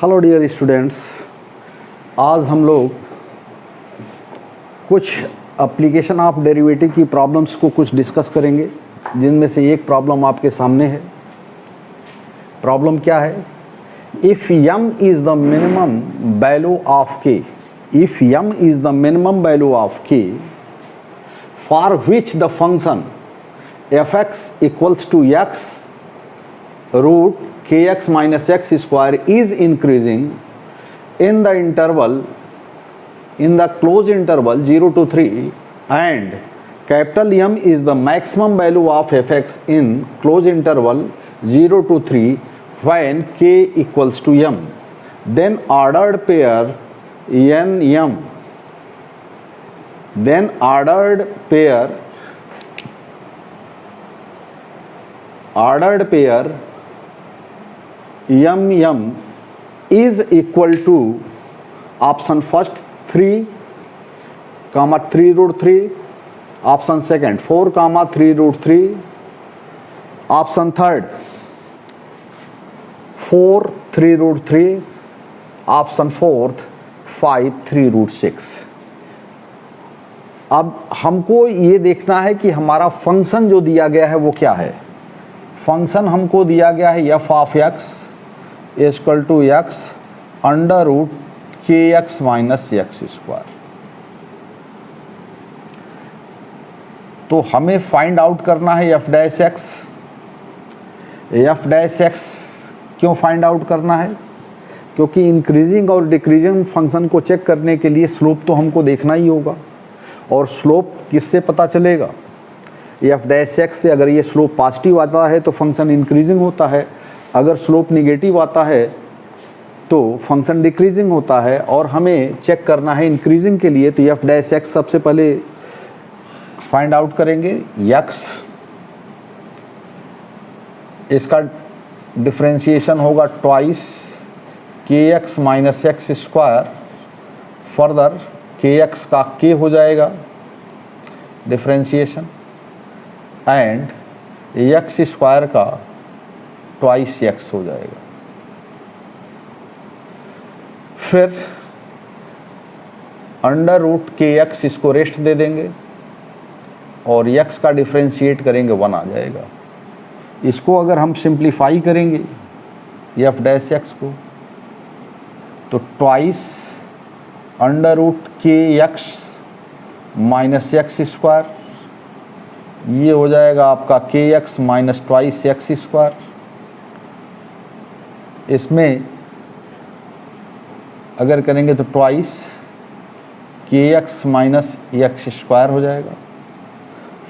Hello dear students, आज हम लोग कुछ एप्लीकेशन ऑफ डेरिवेटिव की प्रॉब्लम्स को कुछ डिस्कस करेंगे, जिनमें से एक प्रॉब्लम आपके सामने है। प्रॉब्लम क्या है? If M is the minimum value of K, if M is the minimum value of K for which the function F X equals to X root kx minus x square is increasing in the interval, in the closed interval 0 to 3, and capital M is the maximum value of fx in closed interval 0 to 3 when k equals to m, then ordered pair n m, then ordered pair m m is equal to option first 3 comma 3 root 3, option second 4 comma 3 root 3, option third 4 3 root 3, option fourth 5 3 root 6। अब हमको ये देखना है कि हमारा function जो दिया गया है वो क्या है। फंक्शन हमको दिया गया है f of x equal to x under root k x minus x square. तो हमें फाइंड आउट करना है f dash x. F dash x क्यों फाइंड आउट करना है? क्योंकि इंक्रीजिंग और डिक्रीजिंग फंक्शन को चेक करने के लिए स्लोप तो हमको देखना ही होगा, और स्लोप किससे पता चलेगा? एफ डैश एक्स से अगर ये स्लोप पॉजिटिव आता है तो फंक्शन इंक्रीजिंग होता है, अगर स्लोप निगेटिव आता है तो फंक्शन डिक्रीजिंग होता है। और हमें चेक करना है इंक्रीजिंग के लिए, तो एफ डैश एक्स सबसे पहले फाइंड आउट करेंगे। एक्स, इसका डिफरेंशिएशन होगा ट्वाइस के x minus x square, further के एक्स का के हो जाएगा डिफरेंशिएशन, एंड एक्स स्क्वायर का ट्वाइस एक्स हो जाएगा। फिर अंडर रूट के एक्स इसको रेस्ट दे देंगे और एक्स का डिफरेंशिएट करेंगे 1 आ जाएगा। इसको अगर हम सिंप्लीफाई करेंगे एफ डैश एक्स को, तो twice under root k x minus x square, ये हो जाएगा आपका के x minus twice x square. इसमें अगर करेंगे तो ट्वाइस के एक्स माइनस एक्स स्क्वायर हो जाएगा।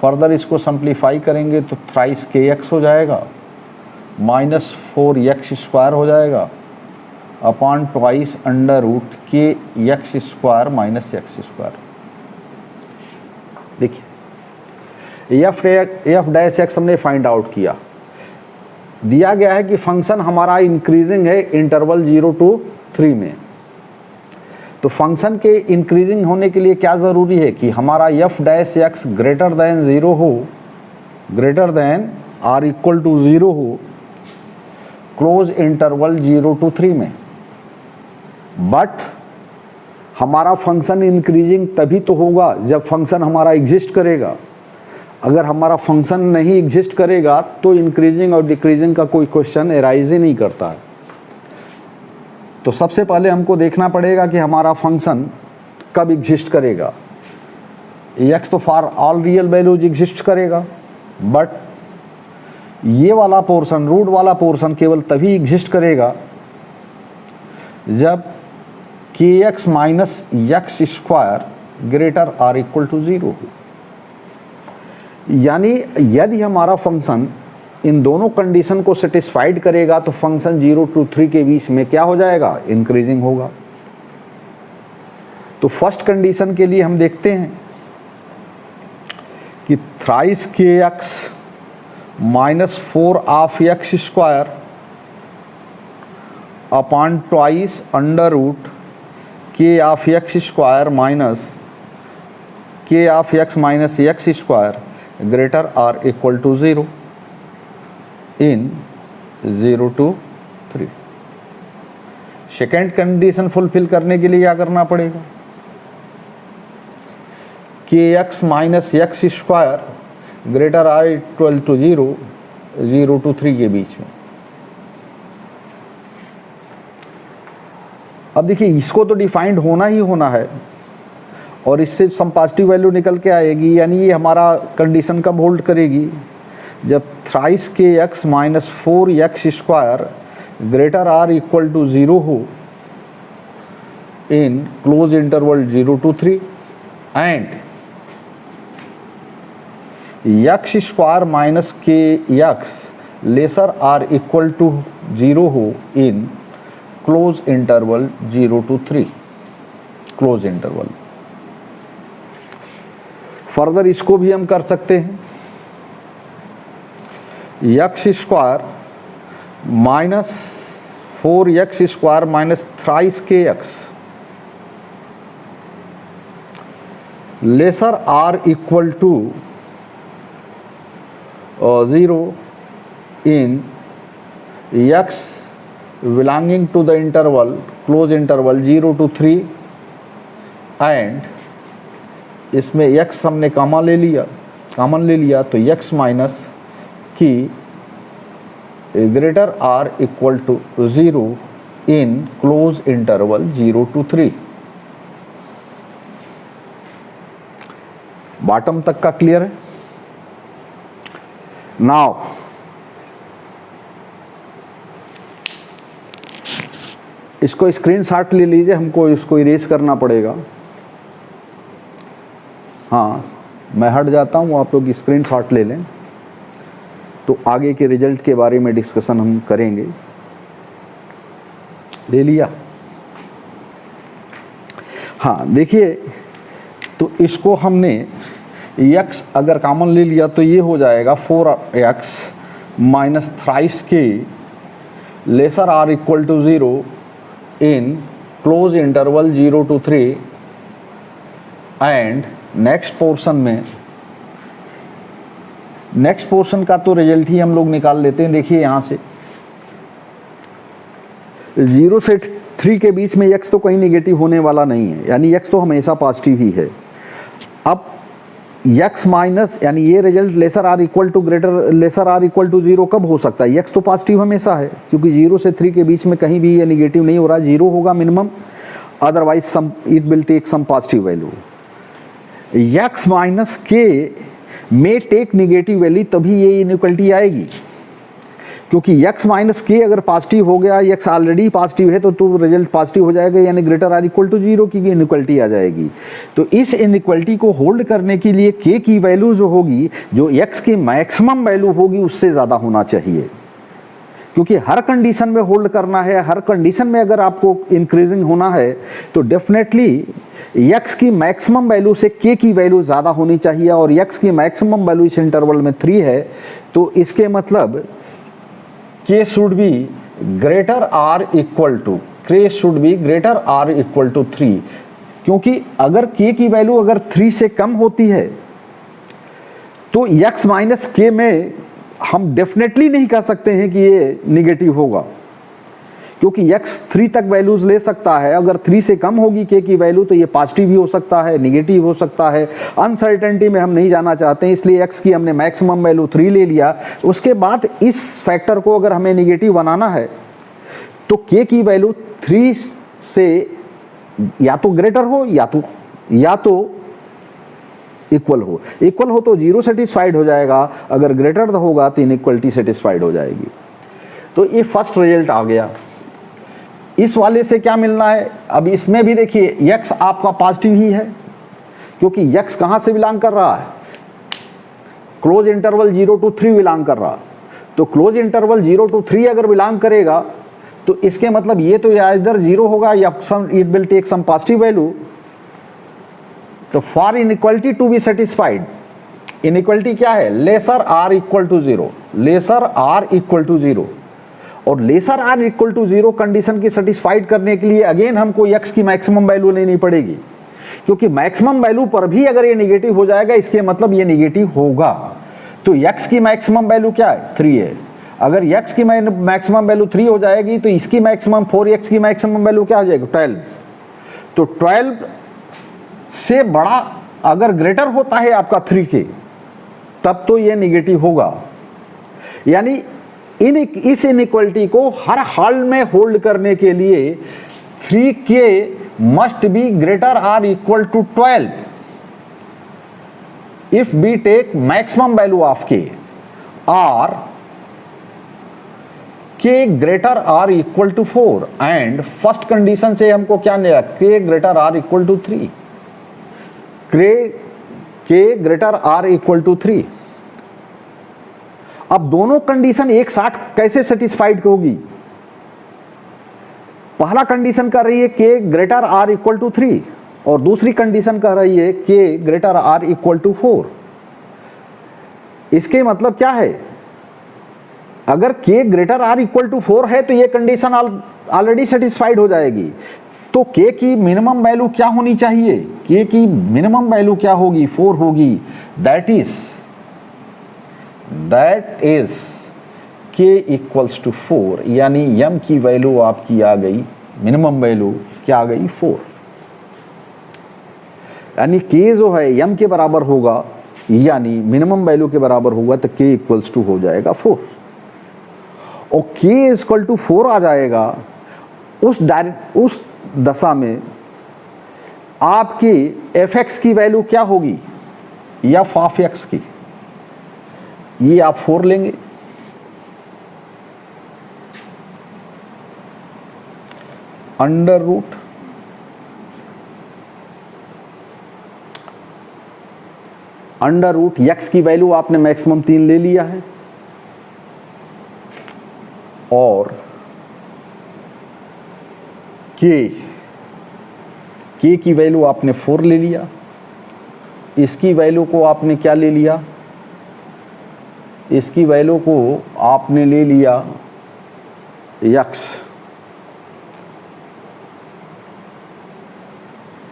फर्दर इसको सिंप्लीफाई करेंगे तो थ्राइस के एक्स हो जाएगा, माइनस 4 एक्स स्क्वायर हो जाएगा upon twice under root k x square minus x square. देखिए एफ डैश एक्स हमने फाइंड आउट किया। दिया गया है कि फंक्शन हमारा इंक्रीजिंग है इंटरवल 0 to 3 में। तो फंक्शन के इंक्रीजिंग होने के लिए क्या ज़रूरी है कि हमारा f dash x greater than 0 हो, greater than or equal to 0 हो क्लोज इंटरवल 0 to 3 में। बट हमारा फंक्शन इंक्रीजिंग तभी तो होगा जब फंक्शन हमारा एग्जिस्ट करेगा। अगर हमारा फंक्शन नहीं एग्जिस्ट करेगा तो इंक्रीजिंग और डिक्रीजिंग का कोई क्वेश्चन एराइज ही नहीं करता है। तो सबसे पहले हमको देखना पड़ेगा कि हमारा फंक्शन कब एग्जिस्ट करेगा। एक्स तो for all real values exist करेगा, बट ये वाला पोर्शन, रूट वाला पोर्शन केवल तभी एग्जिस्ट करेगा जब k x minus x square greater or equal to 0 हो। यानी यदि हमारा फंक्शन इन दोनों कंडीशन को सेटिस्फाइड करेगा तो फंक्शन 0 to 3 के बीच में क्या हो जाएगा? इंक्रीजिंग होगा। तो फर्स्ट कंडीशन के लिए हम देखते हैं कि थ्राइस के x minus 4 of x square upon twice under root k of x square minus k of x minus x square greater or equal to 0 in 0 to 3। Second condition fulfil करने के लिए क्या करना पड़ेगा, कि x minus x square greater or equal to 0, 0 to 3 के बीच में। अब देखिए इसको तो डिफाइंड होना ही होना है और इससे सम पॉजिटिव वैल्यू निकल के आएगी, यानी ये हमारा कंडीशन कब होल्ड करेगी, जब थ्राइस के x minus 4x square greater or equal to 0 हो in close interval 0 to 3 and X square minus K X lesser or equal to 0 हो in close interval 0 to 3, close interval. Further इसको भी हम कर सकते हैं, X square minus 4x square minus thrice के X lesser or equal to 0 in x belonging to the interval close interval 0 to 3 and इसमें x हमने कॉमन ले लिया तो x minus k greater or equal to 0 in close interval 0 to 3। Bottom तक का clear है। Now इसको screenshot ले लीजिए, हमको इसको इरेज करना पड़ेगा। हाँ मैं हट जाता हूँ, आप लोग स्क्रीनशॉट ले लें तो आगे के रिजल्ट के बारे में डिस्कशन हम करेंगे। ले लिया? हाँ देखिए, तो इसको हमने x अगर कॉमन ले लिया तो ये हो जाएगा 4x minus thrice k lesser or equal to 0 in close interval 0 to 3 and next portion का तो रिजल्ट ही हम लोग निकाल लेते हैं। देखिए यहाँ से 0 से 3 के बीच में x तो कहीं नेगेटिव होने वाला नहीं है, यानी x तो हमेशा पॉजिटिव ही है। अब x माइनस यानी ये result lesser or equal to 0 कब हो सकता है, x तो पॉजिटिव हमेशा है, क्योंकि 0 से 3 के बीच में कहीं भी ये नेगेटिव नहीं हो रहा, 0 होगा minimum, otherwise some it will take some positive value. x minus k में टेक नेगेटिव वैल्यू तभी ये इनइक्वालिटी आएगी, क्योंकि x माइनस के अगर पॉजिटिव हो गया, x ऑलरेडी पॉजिटिव है तो रिजल्ट पॉजिटिव हो जाएगा, यानी ग्रेटर आर इक्वल टू 0 की इनइक्वालिटी आ जाएगी। तो इस इनइक्वालिटी को होल्ड करने के लिए k की वैल्यू जो होगी, जो x की मैक्सिमम वैल्यू होगी उससे ज़्यादा होना चाहिए, क्योंकि हर कंडीशन में होल्ड करना है। हर कंडीशन में अगर आपको इंक्रीजिंग होना है तो डेफिनेटली x की मैक्सिमम वैल्यू से k की वैल्यू ज़्यादा होनी चाहिए, और x की मैक्सिमम वैल्यू इस इंटरवल में 3 है, तो इसके मतलब k should be greater or equal to 3, क्योंकि अगर k की वैल्यू अगर 3 से कम होती है तो x माइनस k में हम डेफिनेटली नहीं कह सकते हैं कि ये निगेटिव होगा, क्योंकि x 3 तक वैल्यूज ले सकता है। अगर 3 से कम होगी k की वैल्यू तो ये पॉजिटिव भी हो सकता है, निगेटिव हो सकता है। अनसर्टेनिटी में हम नहीं जाना चाहते हैं, इसलिए x की हमने मैक्सिमम वैल्यू 3 ले लिया। उसके बाद इस फैक्टर को अगर हमें निगेटिव बनाना है तो k की वैल्यू 3 से या तो ग्रेटर हो या तो इक्वल हो तो 0 सेटिस्फाइड हो जाएगा, अगर ग्रेटर होगा तो इनइक्वालिटी सेटिस्फाइड हो जाएगी। तो ये फर्स्ट रिजल्ट आ गया। इस वाले से क्या मिलना है, अब इसमें भी देखिए x आपका पॉजिटिव ही है, क्योंकि x कहाँ से बिलोंग कर रहा है, क्लोज इंटरवल 0 to 3 बिलोंग कर रहा। तो क्लोज इंटरवल 0 to 3 अगर बिलोंग करेगा तो इसके मतलब ये तो या इधर 0 होगा या it will take some positive value. तो for inequality to be satisfied, inequality क्या है, लेसर आर इक्वल टू 0, और lesser or equal to 0 condition की सेटिस्फाइड करने के लिए अगेन हमको x की मैक्सिमम वैल्यू लेनी पड़ेगी, क्योंकि मैक्सिमम वैल्यू पर भी अगर ये निगेटिव हो जाएगा इसके मतलब ये निगेटिव होगा। तो x की मैक्सिमम वैल्यू क्या है, 3 है। अगर x की मैक्सिमम वैल्यू 3 हो जाएगी तो इसकी मैक्सिमम 4x की मैक्सिमम वैल्यू क्या हो जाएगी 12। तो 12 से बड़ा अगर ग्रेटर होता है आपका 3 के, तब तो ये निगेटिव होगा। यानी इस इनइक्वालिटी को हर हाल में होल्ड करने के लिए 3k must be greater or equal to 12 if we take maximum value of k or k greater or equal to 4 and first condition से हमको क्या मिला k greater or equal to 3, k greater or equal to 3। अब दोनों condition एक साथ कैसे satisfied होगी? पहला कंडीशन कर रही है k greater or equal to 3 और दूसरी कंडीशन कह रही है k greater or equal to 4। इसके मतलब क्या है? अगर k greater or equal to 4 है तो ये कंडीशन ऑलरेडी सेटिस्फाइड हो जाएगी। तो k की मिनिमम वैल्यू क्या होनी चाहिए? k की मिनिमम वैल्यू क्या होगी? 4 होगी। That is k equals to 4, यानी m की वैल्यू आपकी आ गई, मिनिमम वैल्यू क्या आ गई? 4। यानी k जो है m के बराबर होगा, यानी मिनिमम वैल्यू के बराबर होगा, तो k इक्वल्स टू हो जाएगा 4। और k इक्वल टू 4 आ जाएगा, उस दशा में आपकी fx की वैल्यू क्या होगी? f ऑफ x की, ये आप 4 लेंगे। अंडर रूट x की वैल्यू आपने मैक्सिमम 3 ले लिया है और k की वैल्यू आपने 4 ले लिया। इसकी वैल्यू को आपने क्या ले लिया? इसकी वैल्यू को आपने ले लिया x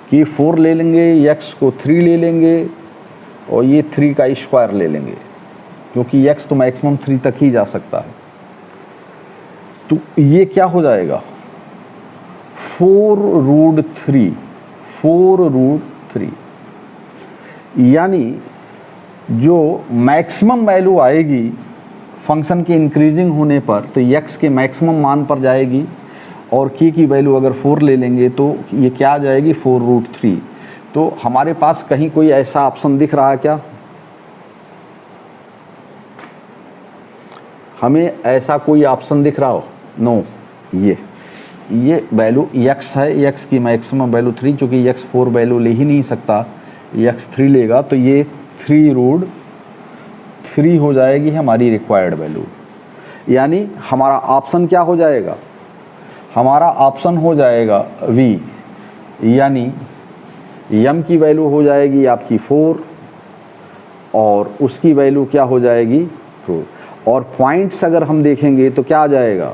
की 4 ले लेंगे, x को 3 ले लेंगे और ये 3 का स्क्वायर ले लेंगे, क्योंकि x तो मैक्सिमम 3 तक ही जा सकता है। तो ये क्या हो जाएगा? 4√3, यानी जो मैक्सिमम वैल्यू आएगी फंक्शन के इंक्रीजिंग होने पर, तो x के मैक्सिमम मान पर जाएगी और k की वैल्यू अगर 4 ले लेंगे तो ये क्या आ जाएगी? 4√3। तो हमारे पास कहीं कोई ऐसा ऑप्शन दिख रहा है क्या? हमें ऐसा कोई ऑप्शन दिख रहा हो? नो। ये वैल्यू x है, x की मैक्सिमम वैल्यू 3, चूँकि x 4 वैल्यू ले ही नहीं सकता, x 3 लेगा, तो ये 3√3 हो जाएगी हमारी रिक्वायर्ड वैल्यू। यानी हमारा ऑप्शन क्या हो जाएगा? हमारा ऑप्शन हो जाएगा v, यानी m की वैल्यू हो जाएगी आपकी 4 और उसकी वैल्यू क्या हो जाएगी? 4। और पॉइंट्स अगर हम देखेंगे तो क्या आ जाएगा?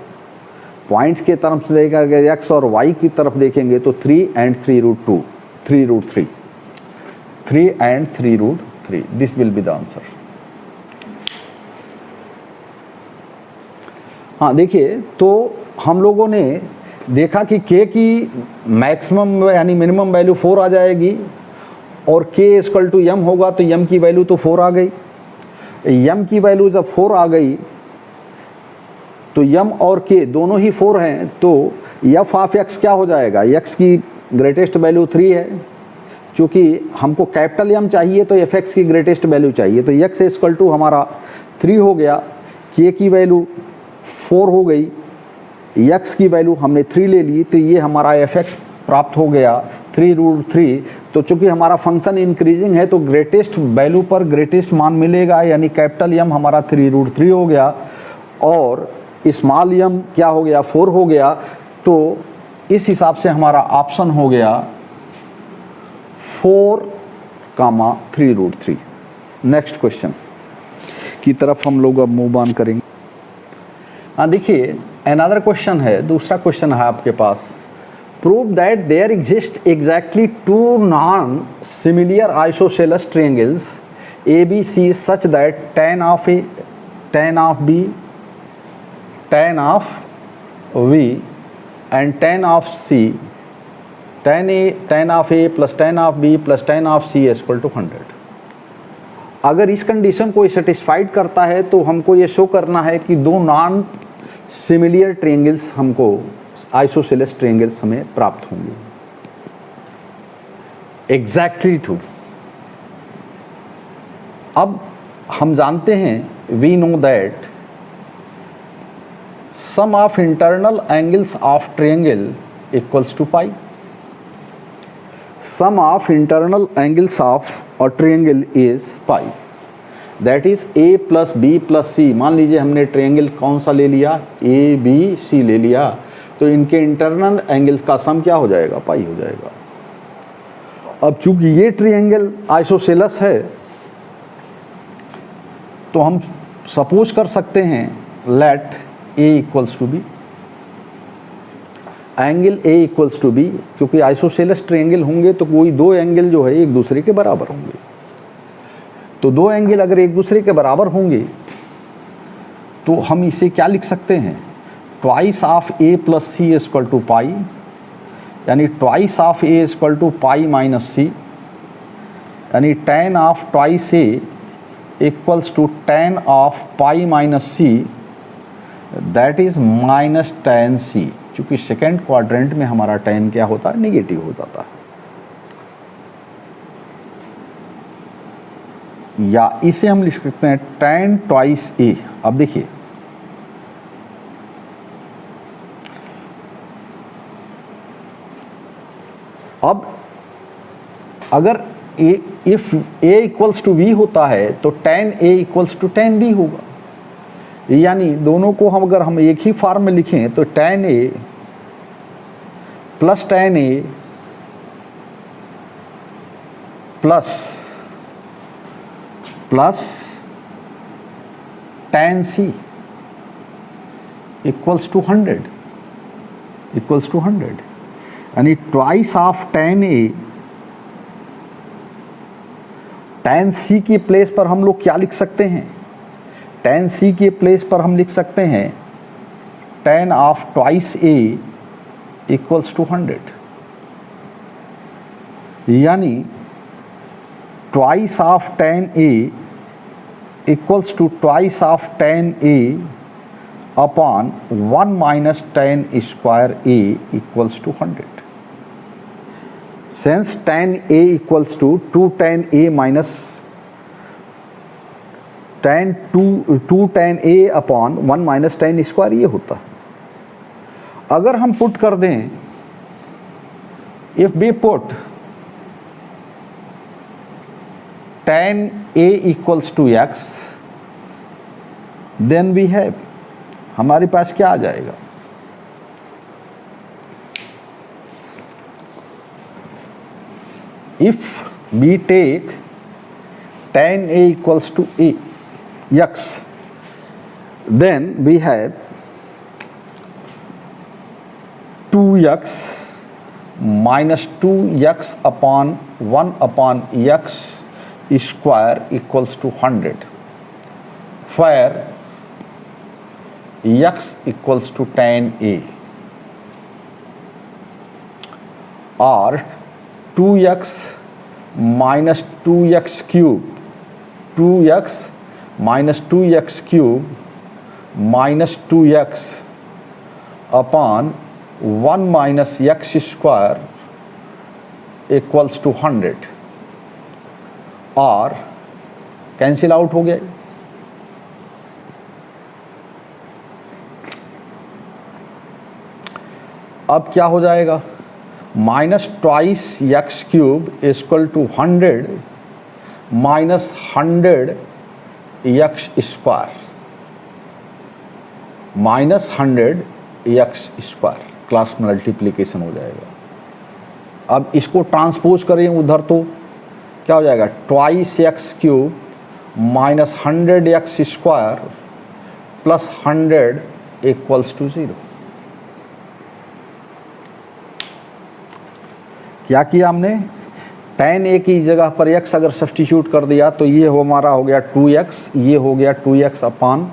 पॉइंट्स के तरफ से लेकर अगर x और y की तरफ देखेंगे तो 3 and 3√2, 3√3, 3 and 3√3, this will be the answer. हाँ देखिए, तो हम लोगों ने देखा कि k की मैक्सिमम यानी मिनिमम वैल्यू 4 आ जाएगी और k इक्वल टू m होगा, तो m की वैल्यू तो 4 आ गई। m की वैल्यू जब 4 आ गई तो m और k दोनों ही 4 हैं, तो f ऑफ x क्या हो जाएगा? x की ग्रेटेस्ट वैल्यू 3 है, क्योंकि हमको कैपिटल M चाहिए तो fx की ग्रेटेस्ट वैल्यू चाहिए, तो x इक्वल टू हमारा 3 हो गया, k की वैल्यू 4 हो गई, x की वैल्यू हमने 3 ले ली, तो ये हमारा fx प्राप्त हो गया 3√3। तो चूंकि हमारा फंक्शन इंक्रीजिंग है तो ग्रेटेस्ट वैल्यू पर ग्रेटेस्ट मान मिलेगा, यानी कैपिटल M हमारा 3√3 हो गया और स्मॉल m क्या हो गया? 4 हो गया। तो इस हिसाब से हमारा ऑप्शन हो गया 4,3√3। नेक्स्ट क्वेश्चन की तरफ हम लोग अब मूव ऑन करेंगे। हाँ देखिए, अनदर क्वेश्चन है, दूसरा क्वेश्चन है आपके पास। Prove that there exist exactly 2 non similar isosceles triangles ABC such that tan of B tan of v and tan of c, tan of a plus tan of b plus tan of c is equal to 100। अगर इस condition को satisfied करता है तो हमको ये show करना है कि दो नॉन सिमिलियर ट्रायंगल्स हमको आइसोसेलेस ट्रायंगल्स हमें प्राप्त होंगे। Exactly true. अब हम जानते हैं we know that sum of internal angles of triangle equals to pi. Sum of internal angles of a triangle is pi, that is A plus B plus C. मान लीजिए हमने ट्रायंगल कौन सा ले लिया, ए बी सी ले लिया, तो इनके इंटरनल एंगल्स का सम क्या हो जाएगा, पाई हो जाएगा। अब चूंकि ये ट्रायंगल आइसोसेलेस है तो हम सपोज कर सकते हैं let A equals to B, angle A equals to B. क्योंकि आइसोसेलेस ट्रायंगल होंगे तो कोई दो एंगल जो है एक दूसरे के बराबर होंगे, तो दो एंगल अगर एक दूसरे के बराबर होंगे तो हम इसे क्या लिख सकते हैं, twice of A plus C is equal to pi, यानी twice of A is equal to pi minus C, यानी tan of twice A equals to tan of pi minus C, that is minus tan C. चूँकि second quadrant में हमारा tan क्या होता है, negative हो जाता है। या इसे हम लिख सकते हैं tan ट्वाइस ए। अब देखिए अब अगर if a equals to b होता है तो tan a equals to tan b होगा। यानी दोनों को हम अगर हम एक ही फॉर्म में लिखें तो tan a plus tan a plus tan c equals to 100, यानी twice of tan a, tan c की प्लेस पर हम लोग क्या लिख सकते हैं, tan c के प्लेस पर हम लिख सकते हैं tan of twice a equals to 100, यानी twice of tan a equals to twice of tan a upon 1 minus tan square a equals to 100। Since tan a equals to 2 tan a minus 2 tan a upon 1 minus tan square ये होता। अगर हम put कर दें, if we put tan a equals to x, then we have, हमारे पास क्या आ जाएगा, if we take tan a equals to x, then we have 2x minus 2x upon 1 upon x square equals to 100, where x equals to tan a, or 2x minus 2x cube, 2x minus 2x cube minus 2x upon 1 minus x square equals to 100, और cancel out हो गया। अब क्या हो जाएगा, minus twice x cube equal to 100 minus 100 x square, minus 100 x square, cross multiplication हो जाएगा। अब इसको ट्रांसपोज करें उधर तो क्या हो जाएगा, twice x cube minus 100 x square plus 100 equals to 0। क्या किया हमने, tan a की जगह पर x अगर सब्स्टिट्यूट कर दिया तो ये हमारा हो गया 2x, ये हो गया 2x upon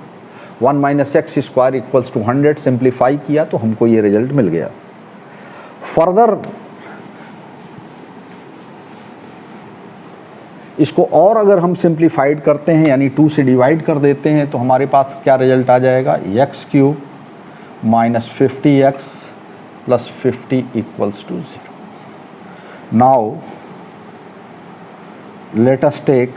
1 minus x square equals to 100 simplify किया तो हमको ये रिजल्ट मिल गया। फर्दर इसको और अगर हम सिंप्लीफाइड करते हैं यानी 2 से डिवाइड कर देते हैं तो हमारे पास क्या रिजल्ट आ जाएगा, x cube minus 50x plus 50 equals to 0। Now let us take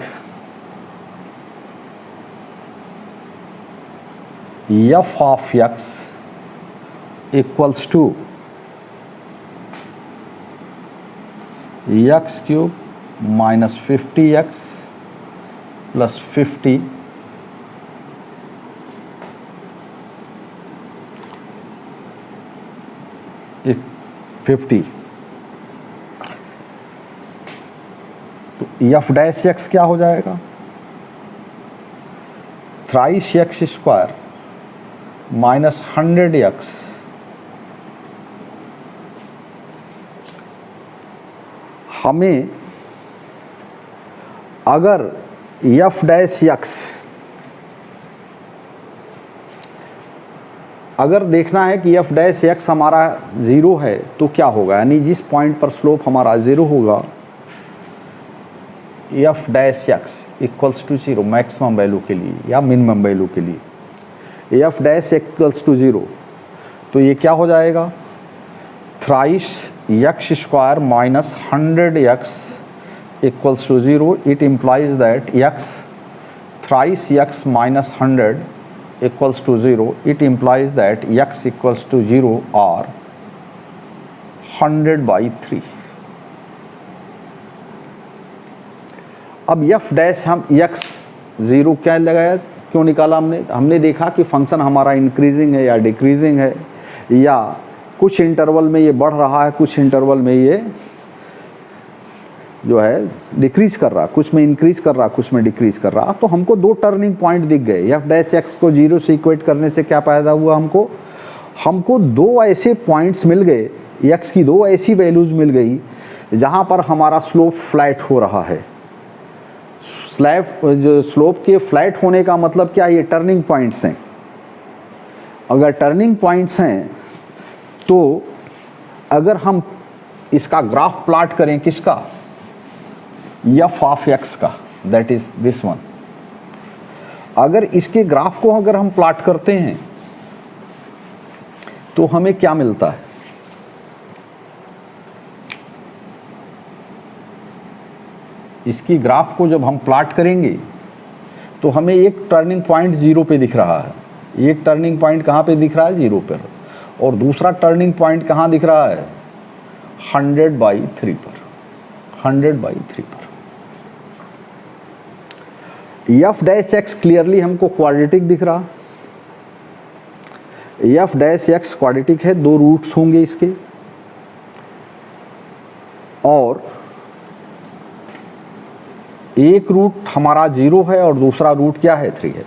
f of x equals to x cube minus 50x plus 50 50। तो f डैश x क्या हो जाएगा, thrice x square minus 100x हमें अगर f डैश x अगर देखना है कि f डैश x हमारा 0 है तो क्या होगा, यानी जिस पॉइंट पर स्लोप हमारा 0 होगा f dash x equals to 0 maximum value के लिए या मिनिमम वैल्यू के लिए, f डैश इक्वल्स टू 0 तो ये क्या हो जाएगा, thrice x square minus 100x equals to 0। It implies that x thrice x minus 100 equals to 0, it implies that x equals to 0 or 100 by 3। अब f डैश हम x 0 क्या लगाया, क्यों निकाला हमने देखा कि फंक्शन हमारा इंक्रीजिंग है या डिक्रीजिंग है, या कुछ इंटरवल में ये बढ़ रहा है, कुछ इंटरवल में ये जो है डिक्रीज कर रहा, कुछ में इंक्रीज कर रहा, कुछ में डिक्रीज कर रहा। तो हमको दो टर्निंग पॉइंट दिख गए। एफ डैश एक्स को 0 से इक्वेट करने से क्या पैदा हुआ, हमको दो ऐसे पॉइंट्स मिल गए, एक्स की दो ऐसी वैल्यूज मिल गई जहां पर हमारा स्लोप फ्लैट हो रहा है। स्लोप के फ्लैट होने का मतलब क्या है, ये टर्निंग पॉइंट्स हैं। अगर टर्निंग पॉइंट्स हैं तो अगर हम इसका ग्राफ प्लॉट करें, किसका, एफ ऑफ एक्स का, दैट इज दिस वन, अगर इसके ग्राफ को अगर हम प्लॉट करते हैं तो हमें क्या मिलता है, इसकी ग्राफ को जब हम प्लॉट करेंगे तो हमें एक टर्निंग पॉइंट 0 पे दिख रहा है, एक टर्निंग पॉइंट कहां पे दिख रहा है, 0 पर, और दूसरा टर्निंग पॉइंट कहां दिख रहा है, 100/3 पर, 100/3 पर। एफ डैश एक्स क्लियरली हमको क्वाड्रेटिक दिख रहा, एफ डैश एक्स क्वाड्रेटिक है, दो रूट्स होंगे इसके, और एक रूट हमारा 0 है और दूसरा रूट क्या है, 3 है।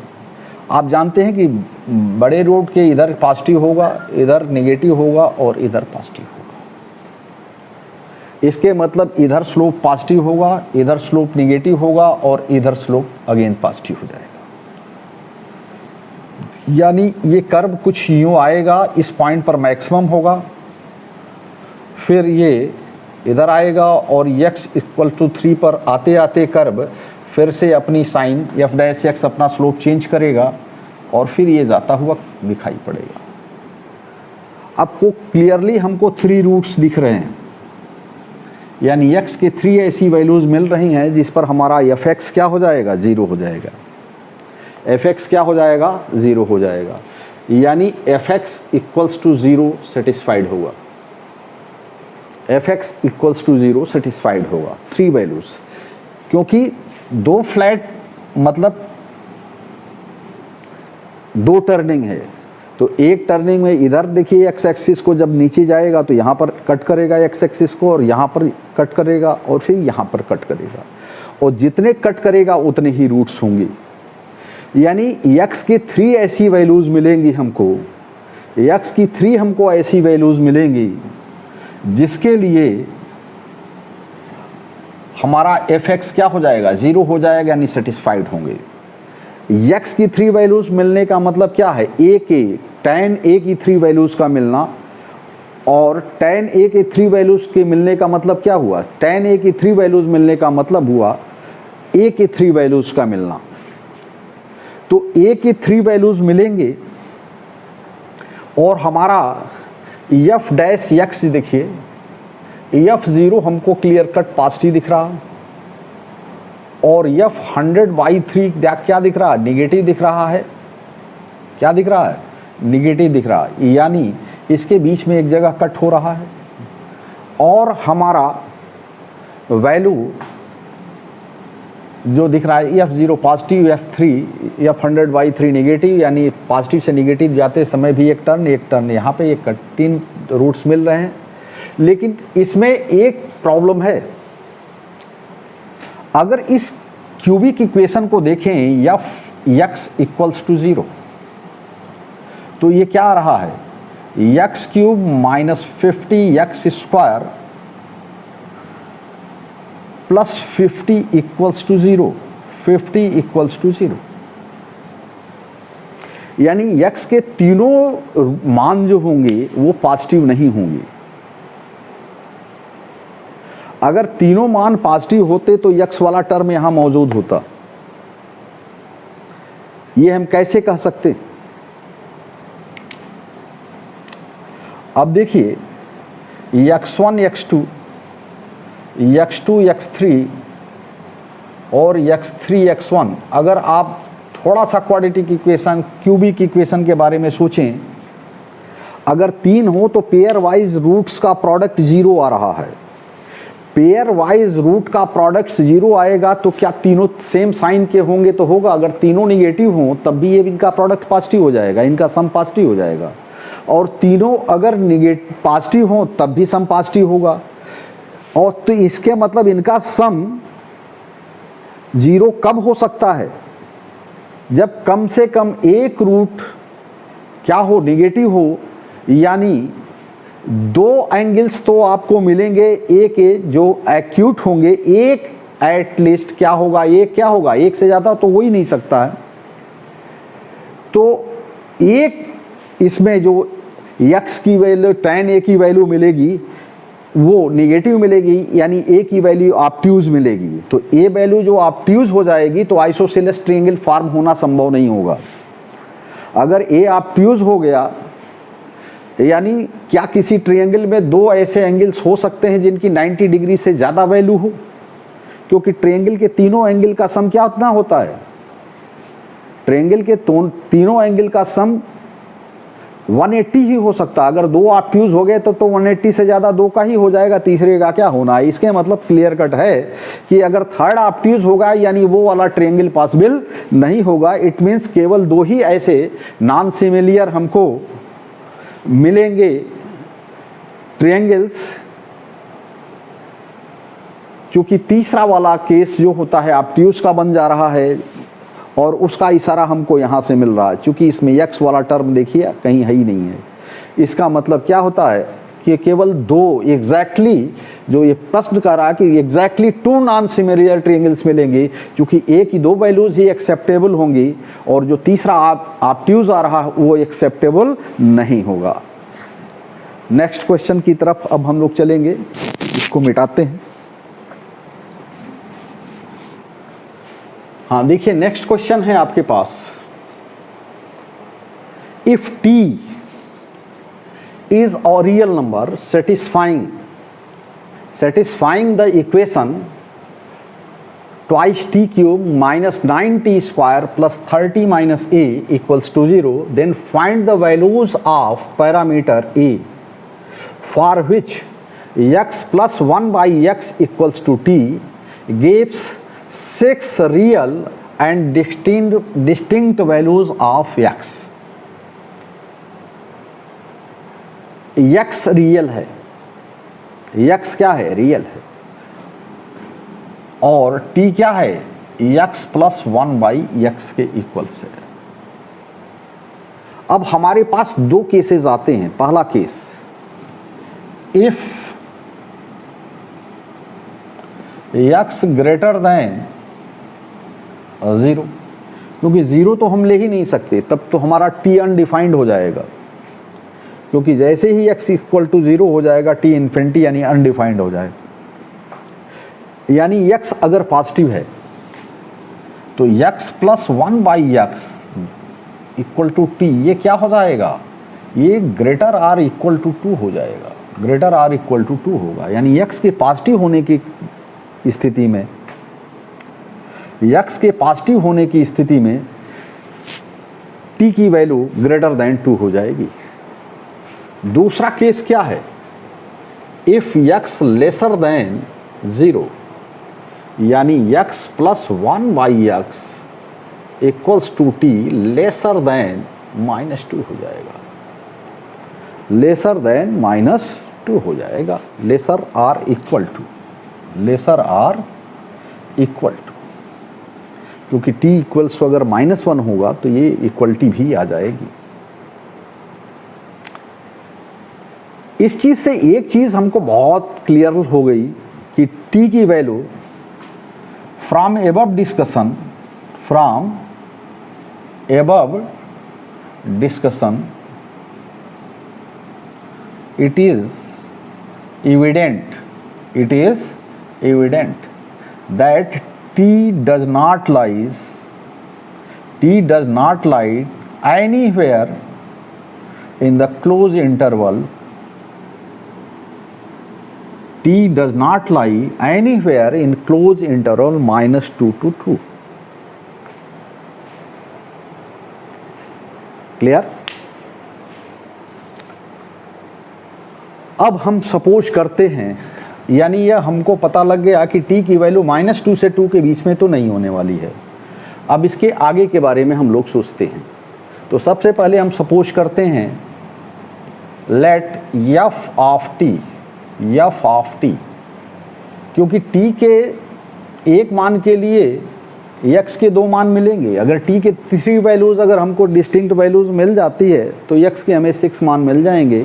आप जानते हैं कि बड़े रूट के इधर पॉजिटिव होगा, इधर नेगेटिव होगा और इधर पॉजिटिव होगा। इसके मतलब इधर स्लोप पॉजिटिव होगा, इधर स्लोप नेगेटिव होगा और इधर स्लोप अगेन पॉजिटिव हो जाएगा। यानी ये कर्व कुछ यूं आएगा, इस पॉइंट पर मैक्सिमम होगा, फिर ये इधर आएगा और x इक्वल टू 3 पर आते आते कर्व फिर से अपनी साइन एफ डैश एक्स अपना स्लोप चेंज करेगा और फिर ये जाता हुआ दिखाई पड़ेगा। आपको क्लियरली हमको 3 रूट्स दिख रहे हैं, यानी x के 3 ऐसी वैल्यूज मिल रही हैं जिस पर हमारा एफ एक्स क्या हो जाएगा, 0 हो जाएगा, एफ एक्स क्या हो जाएगा, 0 हो जाएगा। यानी F X equals to 0 satisfied होगा, F X equals to 0 satisfied होगा, 3 वैल्यूज, क्योंकि दो फ्लैट मतलब दो टर्निंग है। तो एक टर्निंग में इधर देखिए एक्स एक्सिस को जब नीचे जाएगा तो यहाँ पर कट करेगा एक्स एक्सिस को, और यहाँ पर कट करेगा और फिर यहाँ पर कट करेगा, और जितने कट करेगा उतने ही रूट्स होंगे। यानी एक्स के 3 ऐसी वैल्यूज मिलेंगी हमको, एक्स की 3 हमको ऐसी वैल्यूज मिलेंगी जिसके लिए हमारा एफ एक्स क्या हो जाएगा, 0 हो जाएगा, यानी सेटिस्फाइड होंगे। x की 3 वैल्यूज मिलने का मतलब क्या है, a के tan a की 3 वैल्यूज का मिलना, और tan a के 3 वैल्यूज के मिलने का मतलब क्या हुआ, tan a की 3 वैल्यूज मिलने का मतलब हुआ a के 3 वैल्यूज का मिलना। तो a के 3 वैल्यूज मिलेंगे और हमारा f डैश x देखिए, f0 हमको क्लियर कट पॉजिटिव दिख रहा, और f 100/3 क्या दिख रहा है, निगेटिव दिख रहा है। क्या दिख रहा है, निगेटिव दिख रहा है, यानी इसके बीच में एक जगह कट हो रहा है। और हमारा वैल्यू जो दिख रहा है f0 positive, f3 f 100/3 negative, यानी पॉजिटिव से निगेटिव जाते समय भी एक टर्न यहाँ पे एक कट, 3 रूट्स मिल रहे हैं। लेकिन इसमें एक प्रॉब्लम है, अगर इस क्यूबिक इक्वेशन को देखें f(x = 0), तो ये क्या आ रहा है, x³ - 50x² + 50 = 0, 50 = 0, यानी x के तीनों मान जो होंगे वो पॉजिटिव नहीं होंगे। अगर तीनों मान पॉजिटिव होते तो x वाला टर्म यहां मौजूद होता। ये हम कैसे कह सकते, अब देखिए x1 x2 x2 x3 और x3 x1, अगर आप थोड़ा सा क्वाड्रेटिक इक्वेशन, क्यूबिक इक्वेशन के बारे में सोचें, अगर 3 हो तो पेयर वाइज रूट्स का प्रोडक्ट 0 आ रहा है। पेयर वाइज रूट का प्रोडक्ट 0 आएगा तो क्या तीनों सेम साइन के होंगे, तो होगा। अगर तीनों निगेटिव हों तब भी ये इनका प्रोडक्ट पॉजिटिव हो जाएगा, इनका सम पॉजिटिव हो जाएगा। और तीनों अगर निगेटिव पॉजिटिव हों तब भी सम पॉजिटिव होगा। और तो इसके मतलब इनका सम 0 कब हो सकता है, जब कम से कम एक रूट क्या हो, निगेटिव हो, यानी 2 एंगल्स तो आपको मिलेंगे ए के जो एक्यूट होंगे, एक एटलीस्ट क्या होगा, एक क्या होगा, एक से ज़्यादा तो हो ही नहीं सकता है। तो एक इसमें जो x की वैल्यू, tan a की वैल्यू मिलेगी वो निगेटिव मिलेगी, यानी a की वैल्यू ऑब्ट्यूज मिलेगी। तो a वैल्यू जो ऑब्ट्यूज हो जाएगी तो आइसोसेलेस ट्रायंगल फॉर्म होना संभव नहीं होगा। अगर a ऑब्ट्यूज हो गया, यानी क्या किसी ट्रायंगल में 2 ऐसे एंगल्स हो सकते हैं जिनकी 90 डिग्री से ज़्यादा वैल्यू हो, क्योंकि ट्रायंगल के तीनों एंगल का सम क्या उतना होता है, ट्रायंगल के तीनों एंगल का सम 180 ही हो सकता। अगर 2 ऑब्ट्यूज हो गए तो 180 से ज़्यादा 2 का ही हो जाएगा, तीसरे का क्या होना है। इसके मतलब क्लियर कट है कि अगर थर्ड ऑब्ट्यूज होगा यानी वो वाला ट्रायंगल पॉसिबल नहीं होगा। इट मीन्स केवल 2 ही ऐसे नॉन सिमिलियर हमको मिलेंगे ट्रायंगल्स, क्योंकि तीसरा वाला केस जो होता है ऑब्ट्यूज का बन जा रहा है और उसका इशारा हमको यहाँ से मिल रहा है, क्योंकि इसमें x वाला टर्म देखिए कहीं है ही नहीं है। इसका मतलब क्या होता है कि केवल 2 एग्जैक्टली जो ये प्रश्न कर रहा है कि एग्जैक्टली 2 नॉन सिमिलियर ट्रायंगल्स मिलेंगे, क्योंकि a की 2 वैल्यूज ही एक्सेप्टेबल होंगी और जो तीसरा ऑब्ट्यूज आ रहा है वो एक्सेप्टेबल नहीं होगा। नेक्स्ट क्वेश्चन की तरफ अब हम लोग चलेंगे, इसको मिटाते हैं। हाँ देखिए, नेक्स्ट क्वेश्चन है आपके पास, if t is a real number satisfying the equation twice t³ minus 9t² plus 30 minus a equals to 0, then find the values of parameter a for which x plus 1 by x equals to t gives 6 real and distinct values of x. x real है, x क्या है, real है, और t क्या है, x plus 1 by x के equal से। अब हमारे पास 2 केसेस आते हैं। पहला case, if x greater than 0, क्योंकि ज़ीरो तो हम ले ही नहीं सकते, तब तो हमारा t अनडिफाइंड हो जाएगा, क्योंकि जैसे ही x इक्वल टू 0 हो जाएगा t इन्फिनिटी यानी अनडिफाइंड हो जाएगा। यानी x अगर पॉजिटिव है तो x plus 1/x equal to t, ये क्या हो जाएगा, ये ग्रेटर r इक्वल टू 2 हो जाएगा, ग्रेटर r इक्वल टू 2 होगा। यानी x के पॉजिटिव होने की स्थिति में, x के पॉजिटिव होने की स्थिति में t की वैल्यू ग्रेटर देन 2 हो जाएगी। दूसरा केस क्या है, इफ x लेसर देन 0 यानी x plus 1/x equals to t lesser than -2 हो जाएगा, लेसर देन -2 हो जाएगा, lesser r equal to, lesser r equal to, क्योंकि t इक्वल्स टू अगर -1 होगा तो ये इक्वलिटी भी आ जाएगी। इस चीज़ से एक चीज़ हमको बहुत क्लियर हो गई कि t की value from above discussion it is evident that t does not lie anywhere in the closed interval, t does not lie anywhere in closed interval -2 to 2. Clear? अब हम सपोज करते हैं, यानी यह हमको पता लग गया कि t की वैल्यू -2 से 2 के बीच में तो नहीं होने वाली है। अब इसके आगे के बारे में हम लोग सोचते हैं। तो सबसे पहले हम सपोज करते हैं लेट f ऑफ t, क्योंकि t के एक मान के लिए x के 2 मान मिलेंगे। अगर t के 3 वैल्यूज़ अगर हमको डिस्टिंक्ट वैल्यूज़ मिल जाती है तो x के हमें 6 मान मिल जाएंगे,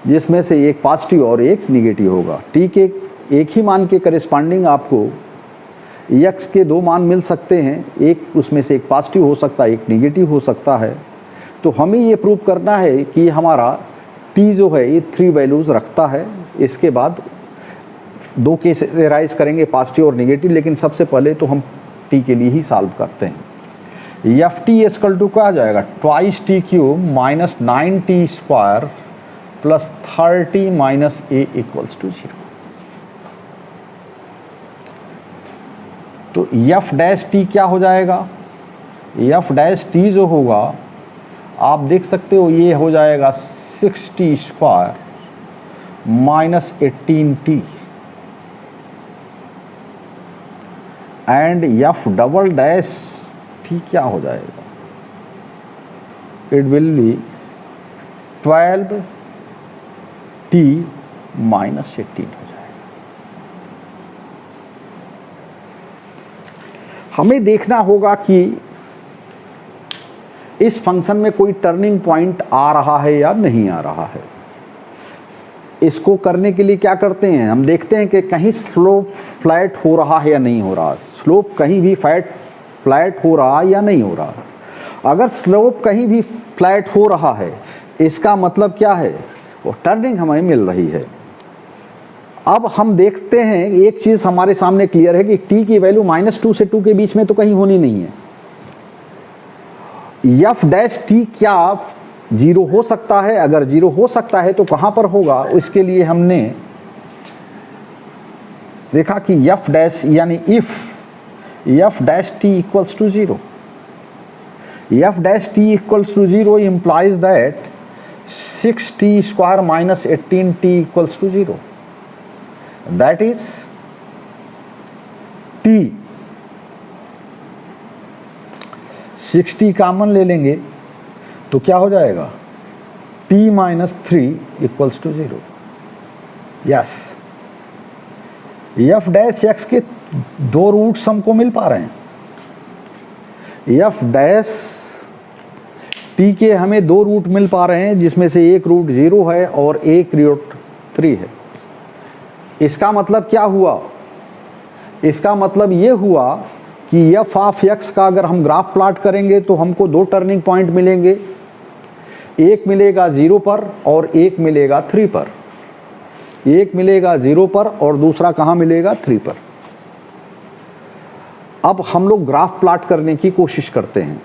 जिसमें से एक पॉजिटिव और एक निगेटिव होगा। t के एक ही मान के करिस्पॉन्डिंग आपको x के 2 मान मिल सकते हैं, एक उसमें से एक पॉजिटिव हो सकता है, एक निगेटिव हो सकता है। तो हमें ये प्रूव करना है कि हमारा t जो है ये 3 वैल्यूज़ रखता है। इसके बाद 2 केसेस राइज करेंगे, पॉजिटिव और निगेटिव, लेकिन सबसे पहले तो हम t के लिए ही सॉल्व करते हैं। एफ टी इक्वल टू क्या आ जाएगा, 2t³ minus 9t square plus 30 minus a equals to 0। तो एफ डैश टी क्या हो जाएगा, एफ डैश टी जो होगा आप देख सकते हो ये हो जाएगा 6t square minus 18t and F double dash T क्या हो जाएगा, it will be 12t minus 18 हो जाएगा। हमें देखना होगा कि इस फंक्शन में कोई टर्निंग पॉइंट आ रहा है या नहीं आ रहा है। इसको करने के लिए क्या करते हैं, हम देखते हैं कि कहीं स्लोप फ्लैट हो रहा है या नहीं हो रहा। स्लोप कहीं भी फ्लैट हो रहा है या नहीं हो रहा। अगर स्लोप कहीं भी फ्लैट हो रहा है इसका मतलब क्या है, वो टर्निंग हमें मिल रही है। अब हम देखते हैं एक चीज़ हमारे सामने क्लियर है कि t की वैल्यू -2 से 2 के बीच में तो कहीं होनी नहीं है। एफ डैश टी क्या 0 हो सकता है, अगर 0 हो सकता है तो कहाँ पर होगा, इसके लिए हमने देखा कि एफ डैश यानी if f dash t equals to 0, f dash t equals to 0 implies that 6t square minus 18t equals to 0, that is t 60 common ले लेंगे तो क्या हो जाएगा, t minus 3 equals to 0। Yes, f dash x के 2 roots हमको मिल पा रहे हैं। एफ डैश टी के हमें 2 रूट मिल पा रहे हैं, जिसमें से एक रूट 0 है और एक रूट 3 है। इसका मतलब क्या हुआ, इसका मतलब ये हुआ कि एफ ऑफ एक्स का अगर हम ग्राफ प्लॉट करेंगे तो हमको दो टर्निंग पॉइंट मिलेंगे, एक मिलेगा 0 पर और एक मिलेगा 3 पर। एक मिलेगा 0 पर और दूसरा कहाँ मिलेगा? 3 पर। अब हम लोग ग्राफ प्लॉट करने की कोशिश करते हैं।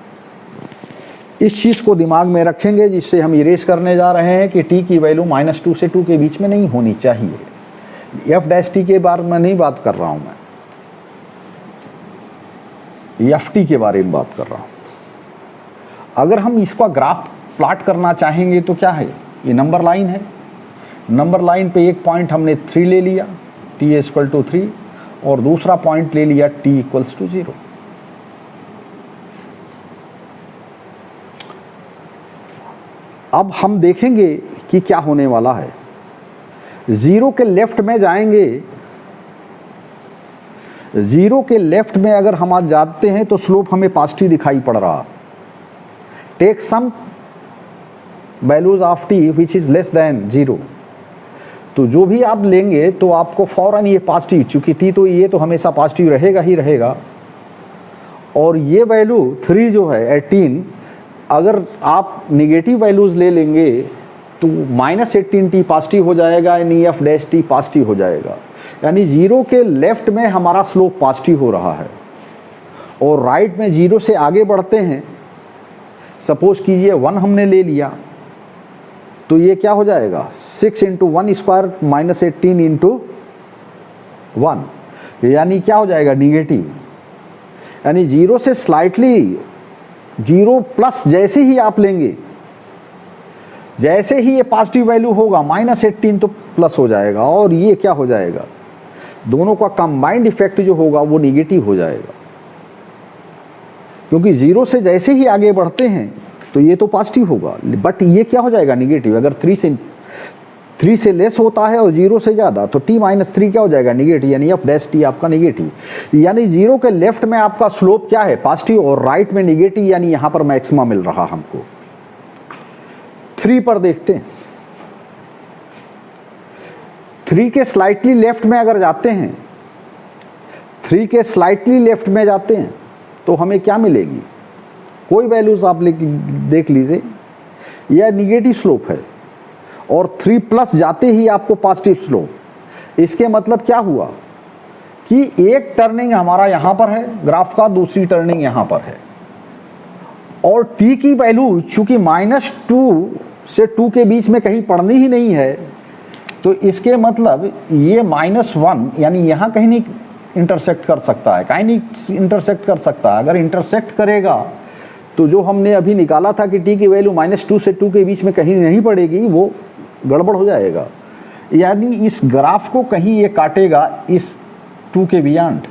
इस चीज़ को दिमाग में रखेंगे जिससे हम इरेज करने जा रहे हैं कि t की वैल्यू -2 से 2 के बीच में नहीं होनी चाहिए। एफ डैश टी के बारे में नहीं बात कर रहा हूं मैं, एफ टी के बारे में बात कर रहा हूं। अगर हम इसका ग्राफ प्लॉट करना चाहेंगे तो क्या है? ये नंबर लाइन है। नंबर लाइन पे एक पॉइंट हमने 3 ले लिया, t इक्वल टू 3, और दूसरा पॉइंट ले लिया t इक्वल्स टू 0। अब हम देखेंगे कि क्या होने वाला है। 0 के लेफ्ट में जाएंगे, 0 के लेफ्ट में अगर हम आज जाते हैं तो स्लोप हमें पॉजिटिव दिखाई पड़ रहा। Take some values of t which is less than 0, तो जो भी आप लेंगे तो आपको फौरन ये पॉजिटिव, चूंकि t तो ये तो हमेशा पॉजिटिव रहेगा ही रहेगा, और ये वैल्यू 3 जो है 18, अगर आप निगेटिव वैल्यूज ले लेंगे तो -18t पॉजिटिव हो जाएगा, यानी एफ डैश टी पॉजिटिव हो जाएगा। यानी 0 के लेफ्ट में हमारा स्लोप पॉजिटिव हो रहा है, और राइट में 0 से आगे बढ़ते हैं। सपोज कीजिए 1 हमने ले लिया, तो ये क्या हो जाएगा? 6 × 1 स्क्वायर -18 × 1, यानी क्या हो जाएगा? निगेटिव। यानी 0 से स्लाइटली 0 प्लस जैसे ही आप लेंगे, जैसे ही ये पॉजिटिव वैल्यू होगा -18 तो प्लस हो जाएगा, और ये क्या हो जाएगा? दोनों का कंबाइंड इफेक्ट जो होगा वो निगेटिव हो जाएगा, क्योंकि 0 से जैसे ही आगे बढ़ते हैं तो ये तो पॉजिटिव होगा, बट ये क्या हो जाएगा? निगेटिव। अगर 3 से लेस होता है और 0 से ज़्यादा तो t-3 क्या हो जाएगा? निगेटिव, यानी एफ डैश टी आपका निगेटिव। यानी 0 के लेफ्ट में आपका स्लोप क्या है? पॉजिटिव, और राइट में निगेटिव, यानी यहाँ पर मैक्सिमा मिल रहा हमको। 3 पर देखते हैं। 3 के स्लाइटली लेफ्ट में अगर जाते हैं, 3 के स्लाइटली लेफ्ट में जाते हैं तो हमें क्या मिलेगी? कोई वैल्यूज आप देख लीजिए, यह निगेटिव स्लोप है, और 3 प्लस जाते ही आपको पॉजिटिव स्लोप। इसके मतलब क्या हुआ कि एक टर्निंग हमारा यहाँ पर है ग्राफ का, दूसरी टर्निंग यहाँ पर है, और t की वैल्यू चूंकि -2 से 2 के बीच में कहीं पड़नी ही नहीं है, तो इसके मतलब ये -1 यानी यहाँ कहीं नहीं इंटरसेक्ट कर सकता है, कहीं नहीं इंटरसेक्ट कर सकता। अगर इंटरसेक्ट करेगा तो जो हमने अभी निकाला था कि t की वैल्यू -2 से 2 के बीच में कहीं नहीं पड़ेगी, वो गड़बड़ हो जाएगा। यानी इस ग्राफ को कहीं ये काटेगा इस 2 के बियॉन्ड,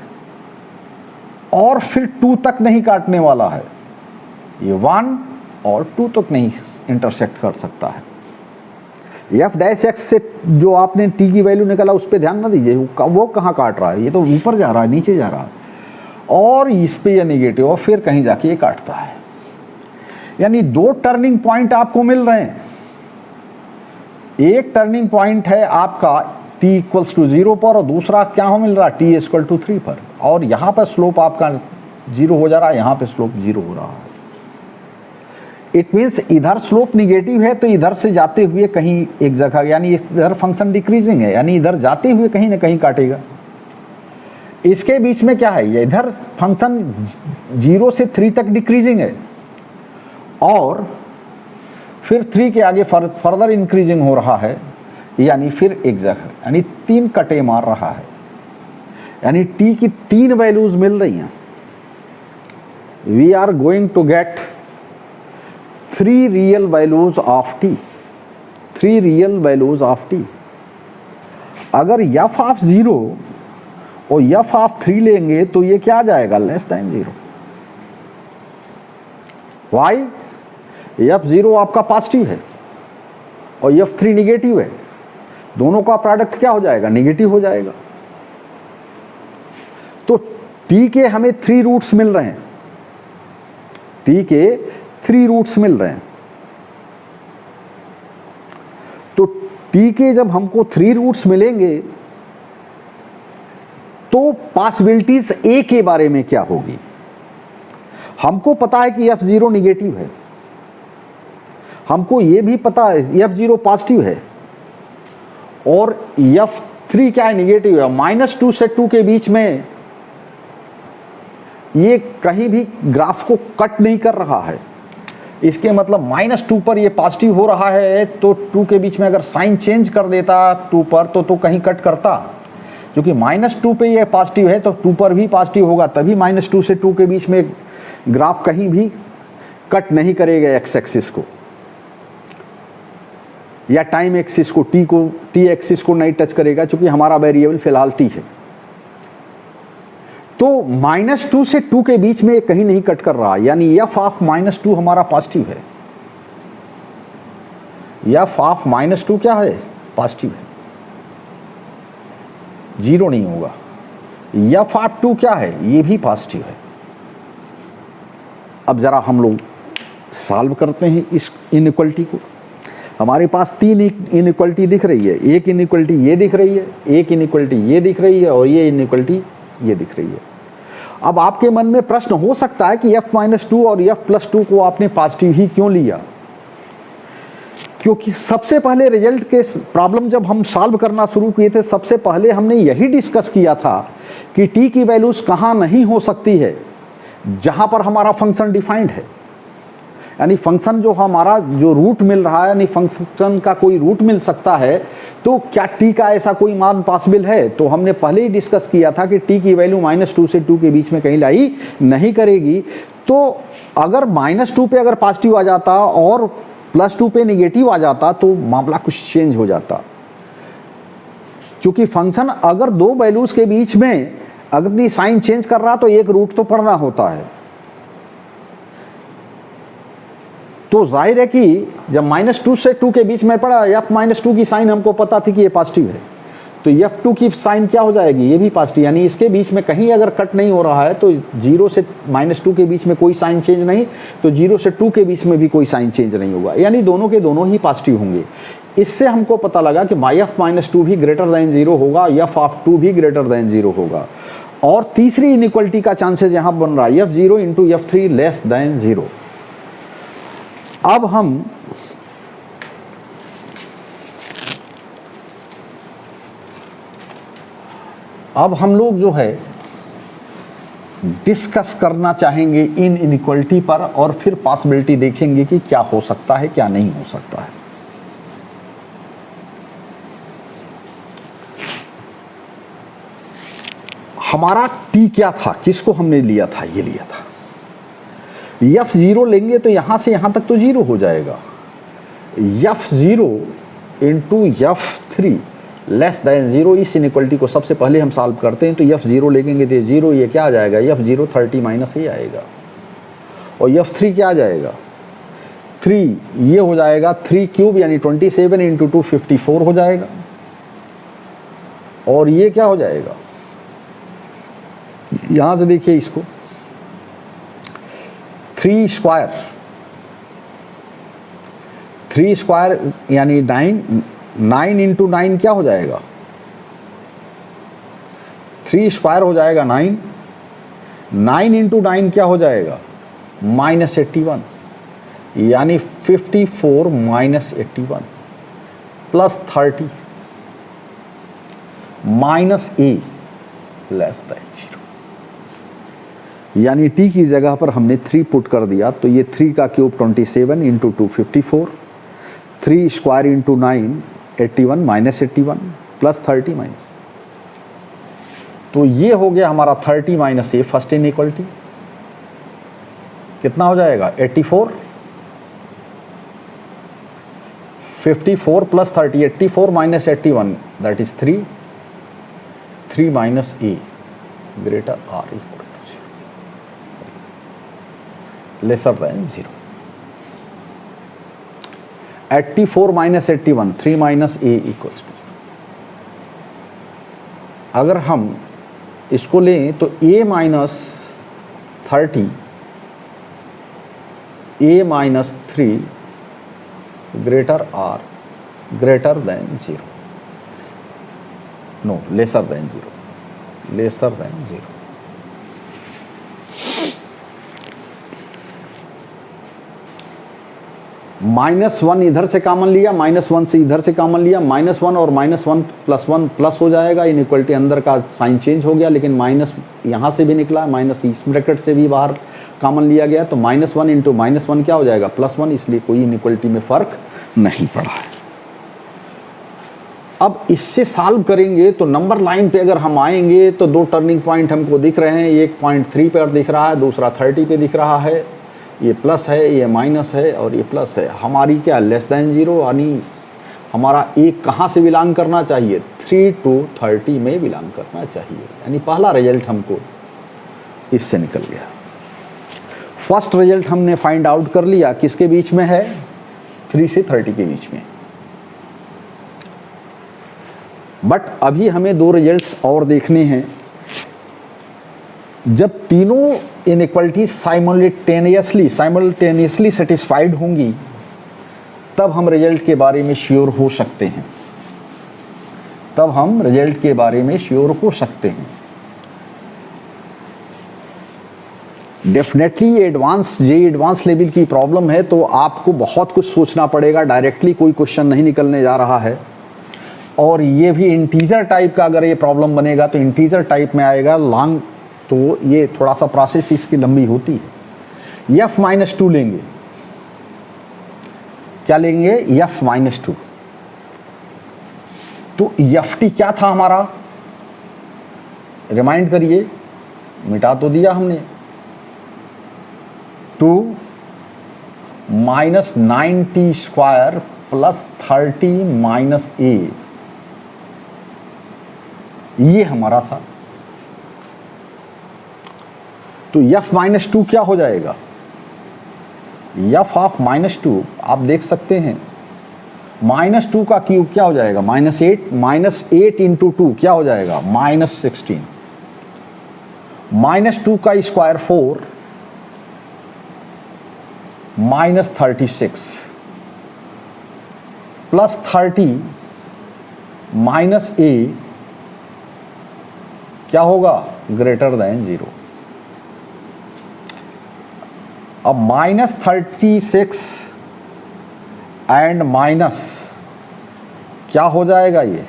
और फिर 2 तक नहीं काटने वाला है, ये 1 और 2 तक नहीं इंटरसेक्ट कर सकता है। एफ डैश एक्स से जो आपने t की वैल्यू निकाला उस पर ध्यान न दीजिए, वो कहाँ काट रहा है? ये तो ऊपर जा रहा है, नीचे जा रहा है, और इस पे ये निगेटिव, और फिर कहीं जाके ये काटता है। यानी 2 टर्निंग पॉइंट आपको मिल रहे हैं। एक टर्निंग पॉइंट है आपका t इक्वल्स टू 0 पर, और दूसरा क्या हो मिल रहा है? t इक्वल टू 3 पर, और यहाँ पर स्लोप आपका 0 हो जा रहा है, यहाँ पे स्लोप 0 हो रहा है। इट मीन्स इधर स्लोप निगेटिव है तो इधर से जाते हुए कहीं एक जगह, यानी इधर फंक्शन डिक्रीजिंग है, यानी इधर जाते हुए कहीं ना कहीं काटेगा। इसके बीच में क्या है? ये इधर फंक्शन 0 से 3 तक डिक्रीजिंग है, और फिर 3 के आगे फर्दर इंक्रीजिंग हो रहा है, यानी फिर एक जगह, यानी 3 कटे मार रहा है। यानी t की 3 वैल्यूज मिल रही हैं। We are going to get 3 real values of t, 3 real values of t। अगर f ऑफ 0 और f ऑफ 3 लेंगे तो ये क्या आ जाएगा? Less than 0। वाई? f0 आपका पॉजिटिव है और f3 निगेटिव है, दोनों का प्रोडक्ट क्या हो जाएगा? निगेटिव हो जाएगा। तो t के हमें 3 रूट्स मिल रहे हैं, t के 3 रूट्स मिल रहे हैं। तो t के जब हमको 3 रूट्स मिलेंगे तो पॉसिबिलिटीज ए के बारे में क्या होगी? हमको पता है कि F0 निगेटिव है, हमको ये भी पता है F0 पॉजिटिव है, और F3 क्या है? निगेटिव है। -2 से 2 के बीच में ये कहीं भी ग्राफ को कट नहीं कर रहा है। इसके मतलब -2 पर ये पॉजिटिव हो रहा है, तो 2 के बीच में अगर साइन चेंज कर देता 2 पर तो कहीं कट करता, क्योंकि -2 पे ये पॉजिटिव है तो 2 पर भी पॉजिटिव होगा, तभी -2 से 2 के बीच में ग्राफ कहीं भी कट नहीं करेगा एक्स एक्सिस को या टाइम एक्सिस को, टी एक्सिस को नहीं टच करेगा, क्योंकि हमारा वेरिएबल फिलहाल टी है। तो -2 से 2 के बीच में कहीं नहीं कट कर रहा, यानी f ऑफ -2 हमारा पॉजिटिव है। f ऑफ -2 क्या है? पॉजिटिव है, जीरो नहीं होगा। f ऑफ 2 क्या है? ये भी पॉजिटिव है। अब जरा हम लोग सॉल्व करते हैं इस इनइक्वालिटी को। हमारे पास 3 इनइक्वालिटी दिख रही है, एक इनइक्वालिटी ये दिख रही है, एक इनइक्वालिटी ये दिख रही है, और ये इनइक्वालिटी ये दिख रही है। अब आपके मन में प्रश्न हो सकता है कि f-2 और f+2 को आपने पॉजिटिव ही क्यों लिया? क्योंकि सबसे पहले रिजल्ट के प्रॉब्लम जब हम सॉल्व करना शुरू किए थे, सबसे पहले हमने यही डिस्कस किया था कि t की वैल्यूज कहाँ नहीं हो सकती है, जहां पर हमारा फंक्शन डिफाइंड है। यानी फंक्शन जो हमारा जो रूट मिल रहा है, यानी फंक्शन का कोई रूट मिल सकता है, तो क्या t का ऐसा कोई मान पॉसिबल है? तो हमने पहले ही डिस्कस किया था कि t की वैल्यू -2 से 2 के बीच में कहीं लाई नहीं करेगी। तो अगर -2 पे अगर पॉजिटिव आ जाता और +2 पे निगेटिव आ जाता तो मामला कुछ चेंज हो जाता, क्योंकि फंक्शन अगर दो वैल्यूज के बीच में अगर साइन चेंज कर रहा तो एक रूट तो पढ़ना होता है। तो जाहिर है कि जब -2 से 2 के बीच में पड़ा, f-2 की साइन हमको पता थी कि ये पॉजिटिव है, तो f2 की साइन क्या हो जाएगी? ये भी पॉजिटिव, यानी इसके बीच में कहीं अगर कट नहीं हो रहा है तो 0 से -2 के बीच में कोई साइन चेंज नहीं, तो 0 से 2 के बीच में भी कोई साइन चेंज नहीं होगा, यानी दोनों के दोनों ही पॉजिटिव होंगे। इससे हमको पता लगा कि f-2 भी ग्रेटर दैन 0 होगा, f ऑफ 2 भी ग्रेटर दैन 0 होगा। और तीसरी इनइक्वालिटी का चांसेस यहाँ बन रहा है f0 into f3 less than 0। अब हम लोग जो है डिस्कस करना चाहेंगे इन इनइक्वालिटी पर, और फिर पॉसिबिलिटी देखेंगे कि क्या हो सकता है क्या नहीं हो सकता है। हमारा t क्या था, किसको हमने लिया था? ये लिया था। f0 लेंगे तो यहां से यहां तक तो 0 हो जाएगा। f0 into f3 less than 0, इस इनइक्वालिटी को सबसे पहले हम सॉल्व करते हैं। तो f0 लेंगे तो 0, ये क्या आ जाएगा? f0 30 माइनस ये आएगा, और f3 क्या आ जाएगा? 3, ये हो जाएगा 3 क्यूब यानी 27 इंटू 2 54 हो जाएगा, और ये क्या हो जाएगा? यहां से देखिए इसको, 3 स्क्वायर यानी 9 इंटू 9 क्या हो जाएगा? 3 स्क्वायर हो जाएगा 9, 9 इंटू 9 क्या हो जाएगा? -81, यानी 54 minus 81 plus 30 minus a less than 0, यानी t की जगह पर हमने 3 पुट कर दिया। तो ये 3 का cube 27 into 2 54, 3 square into 9 81 minus 81 plus 30 minus, तो ये हो गया हमारा 30 माइनस ए फर्स्ट इनइक्वालिटी। कितना हो जाएगा? 84, 54 plus 30, 84 minus 81 that is 3, 3 minus a greater or equal to 0 lesser than 0। 84 minus 81, 3 minus a equals to 0। अगर हम इसको लें तो a minus 30, a minus 3 greater or greater than 0, no lesser than 0, lesser than 0। -1 इधर से कॉमन लिया, -1 से इधर से कॉमन लिया, -1 और -1 +1 प्लस हो जाएगा, इनइक्वलिटी अंदर का साइन चेंज हो गया, लेकिन माइनस यहाँ से भी निकला, माइनस इस ब्रैकेट से भी बाहर कॉमन लिया गया, तो -1 इंटू -1 क्या हो जाएगा +1, इसलिए कोई इनइक्वलिटी में फ़र्क नहीं पड़ा है। अब इससे सॉल्व करेंगे तो नंबर लाइन पे अगर हम आएंगे तो दो टर्निंग पॉइंट हमको दिख रहे हैं, एक 0.3 पर दिख रहा है, दूसरा 30 पे दिख रहा है, ये प्लस है, ये माइनस है और ये प्लस है। हमारी क्या लेस देन 0, यानी हमारा एक कहाँ से बिलोंग करना चाहिए, 3 to 30 में बिलोंग करना चाहिए, यानी पहला रिजल्ट हमको इससे निकल गया। फर्स्ट रिजल्ट हमने फाइंड आउट कर लिया, किसके बीच में है, 3 से 30 के बीच में। बट अभी हमें दो रिजल्ट्स और देखने हैं। जब तीनों इनइक्वालिटी साइमल्टेनियसली सेटिस्फाइड होंगी तब हम रिजल्ट के बारे में श्योर हो सकते हैं, तब हम रिजल्ट के बारे में श्योर हो सकते हैं। डेफिनेटली ये एडवांस लेवल की प्रॉब्लम है, तो आपको बहुत कुछ सोचना पड़ेगा, डायरेक्टली कोई क्वेश्चन नहीं निकलने जा रहा है। और ये भी इंटीजर टाइप का अगर ये प्रॉब्लम बनेगा तो इंटीजर टाइप में आएगा, लॉन्ग, तो ये थोड़ा सा प्रोसेस इसकी लंबी होती है। f-2 लेंगे, क्या लेंगे, f-2। तो ft क्या था हमारा, रिमाइंड करिए, मिटा तो दिया हमने, 2 -9t² + 30 - a, ये हमारा था। तो f-2 क्या हो जाएगा, f(-2) आप देख सकते हैं, -2 का क्यूब क्या हो जाएगा, -8 इंटू 2 क्या हो जाएगा, -16, -2 का स्क्वायर 4, -36 + 30 - a क्या होगा, ग्रेटर देन 0। अब -36 एंड माइनस क्या हो जाएगा, ये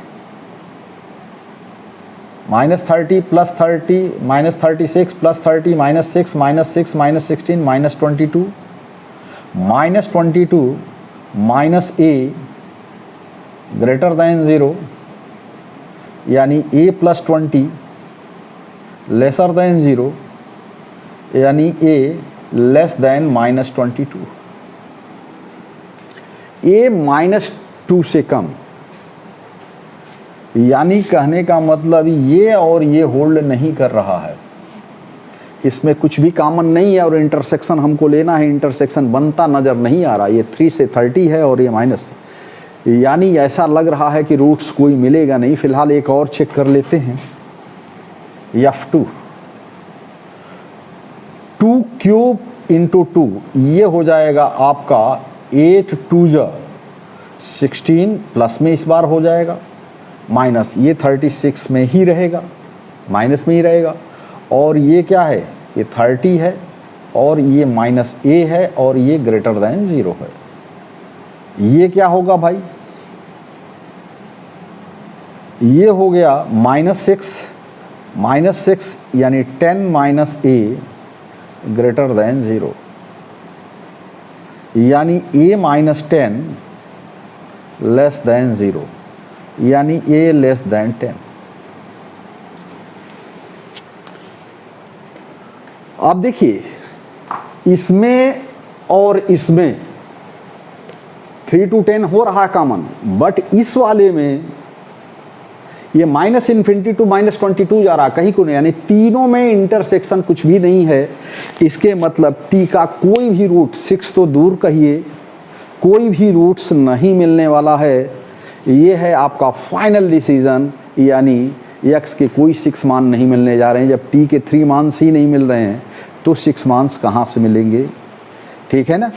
-30 + 30 -36 + 30 -6 -6 -16 -22 -22 -a ग्रेटर देन 0, यानी a + 20 लेसर देन 0, यानी a लेस देन -22। a -2 से कम, यानी कहने का मतलब ये और ये होल्ड नहीं कर रहा है, इसमें कुछ भी कॉमन नहीं है और इंटरसेक्शन हमको लेना है, इंटरसेक्शन बनता नज़र नहीं आ रहा। ये 3 से 30 है और ये माइनस, यानी ऐसा लग रहा है कि रूट्स कोई मिलेगा नहीं। फिलहाल एक और चेक कर लेते हैं, f2 2³ × 2 ये हो जाएगा आपका 8 × 2 = 16, प्लस में इस बार हो जाएगा, माइनस ये 36 में ही रहेगा, माइनस में ही रहेगा, और ये क्या है, ये 30 है और ये -a है और ये ग्रेटर देन 0 है। ये क्या होगा भाई, ये हो गया -6 यानी 10 - a ग्रेटर देन 0, यानी a - 10 लेस देन 0, यानी a लेस देन 10। अब देखिए, इसमें और इसमें 3 to 10 हो रहा है कॉमन, बट इस वाले में ये -∞ to -22 जा रहा, कहीं को नहीं, यानी तीनों में इंटरसेक्शन कुछ भी नहीं है। इसके मतलब t का कोई भी रूट, 6 तो दूर कहिए, कोई भी रूट्स नहीं मिलने वाला है। ये है आपका फाइनल डिसीजन, यानी x के कोई 6 मान नहीं मिलने जा रहे हैं। जब t के 3 मान्स ही नहीं मिल रहे हैं तो 6 मान्स कहाँ से मिलेंगे, ठीक है ना।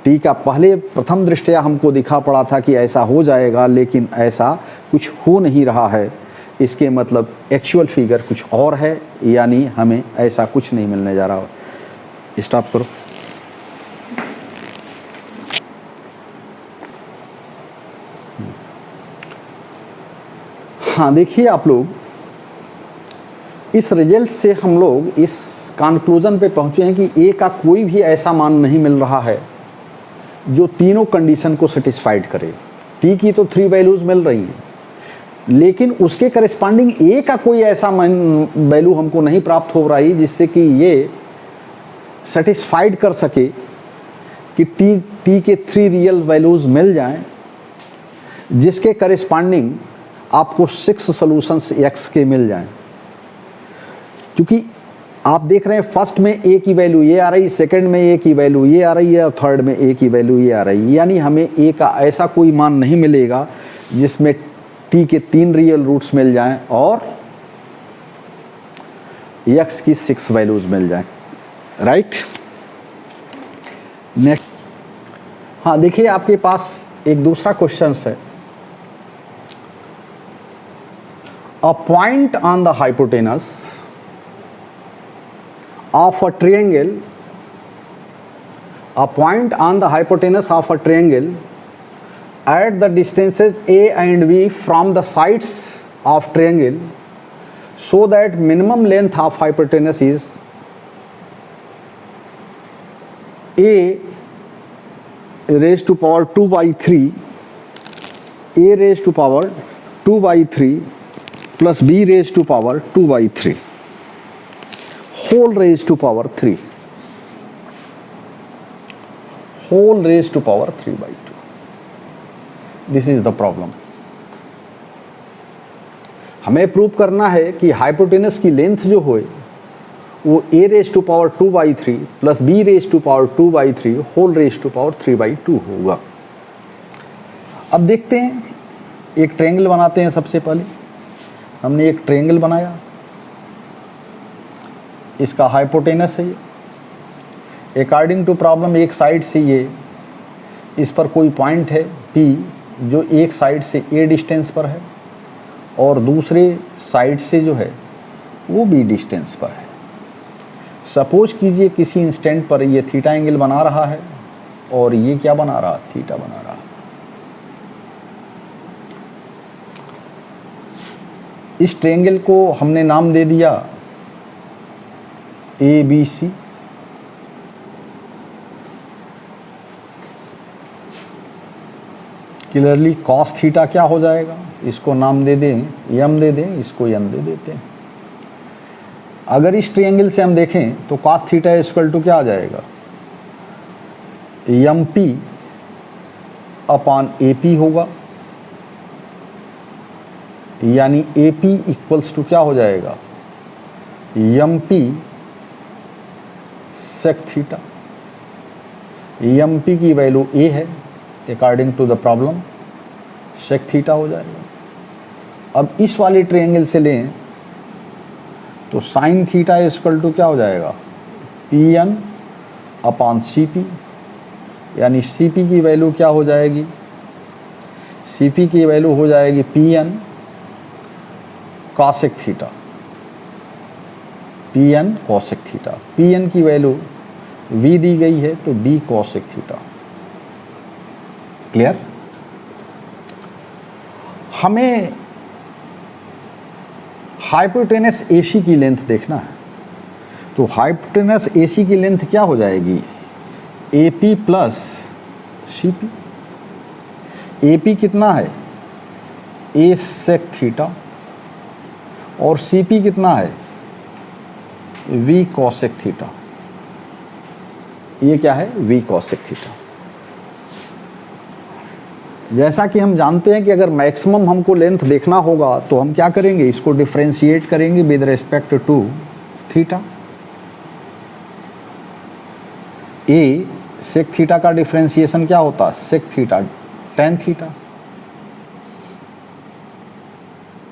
t का पहले प्रथम दृष्टया हमको दिखा पड़ा था कि ऐसा हो जाएगा, लेकिन ऐसा कुछ हो नहीं रहा है। इसके मतलब एक्चुअल फिगर कुछ और है, यानी हमें ऐसा कुछ नहीं मिलने जा रहा। स्टॉप करो। हाँ देखिए आप लोग, इस रिजल्ट से हम लोग इस कंक्लूजन पे पहुंचे हैं कि ए का कोई भी ऐसा मान नहीं मिल रहा है जो तीनों कंडीशन को सेटिस्फाइड करे। टी की तो 3 वैल्यूज मिल रही हैं, लेकिन उसके करस्पॉन्डिंग ए का कोई ऐसा वैल्यू हमको नहीं प्राप्त हो रही जिससे कि ये सेटिस्फाइड कर सके कि टी के 3 रियल वैल्यूज मिल जाएं, जिसके करस्पॉन्डिंग आपको 6 सॉल्यूशंस एक्स के मिल जाएं। क्योंकि आप देख रहे हैं फर्स्ट में ए की वैल्यू ये आ रही, सेकंड में ए की वैल्यू ये आ रही है, और थर्ड में ए की वैल्यू ये आ रही है, यानी हमें ए का ऐसा कोई मान नहीं मिलेगा जिसमें टी के 3 रियल रूट्स मिल जाएं और एक्स की 6 वैल्यूज मिल जाएं। Right, next. हाँ देखिए, आपके पास एक दूसरा क्वेश्चन है। A point on the hypotenuse of a triangle, a point on the hypotenuse of a triangle at the distances A and B from the sides of triangle, so that minimum length of hypotenuse is A raised to power 2 by 3, A raised to power 2 by 3 plus b raised to power 2 by 3 whole raised to power 3 whole raised to power 3 by 2. This is the problem. हमें prove करना है कि hypotenuse की length जो हो वो a raised to power 2 by 3 plus b raised to power 2 by 3 whole raised to power 3 by 2 होगा। अब देखते हैं, एक ट्रायंगल बनाते हैं। सबसे पहले हमने एक ट्रायंगल बनाया, इसका हाइपोटेनस है ये। अकॉर्डिंग टू प्रॉब्लम एक साइड से ये, इस पर कोई पॉइंट है P जो एक साइड से A डिस्टेंस पर है और दूसरे साइड से जो है वो B डिस्टेंस पर है। सपोज कीजिए किसी इंस्टेंट पर ये थीटा एंगल बना रहा है और ये क्या बना रहा, थीटा बना रहा। इस ट्रायंगल को हमने नाम दे दिया ABC। क्लियरली कॉस थीटा क्या हो जाएगा, इसको नाम दे दें m दे दें, इसको n दे देते हैं। अगर इस ट्रायंगल से हम देखें तो कॉस थीटा इक्वल टू क्या आ जाएगा, MP अपॉन AP होगा, यानी AP इक्वल्स टू क्या हो जाएगा, MP सेक थीटा। MP की वैल्यू A है according to the problem, sec theta हो जाएगा। अब इस वाले ट्रायंगल से लें तो साइन थीटा इक्वल टू क्या हो जाएगा, PN अपॉन CP, यानी CP की वैल्यू क्या हो जाएगी, CP की वैल्यू हो जाएगी PN cosec theta, PN cosec theta. PN की वैल्यू V दी गई है तो B कॉसेक थीटा। क्लियर। हमें हाइपोटेनस AC की लेंथ देखना है, तो हाइपोटेनस AC की लेंथ क्या हो जाएगी, AP प्लस CP। AP कितना है, A सेक थीटा, और CP कितना है, V कॉसेक थीटा। ये क्या है, V कॉसेक थीटा। जैसा कि हम जानते हैं कि अगर मैक्सिमम हमको लेंथ देखना होगा तो हम क्या करेंगे, इसको डिफरेंशिएट करेंगे with respect to theta. A sec theta का डिफरेंशिएशन क्या होता है, सेक थीटा टेन थीटा,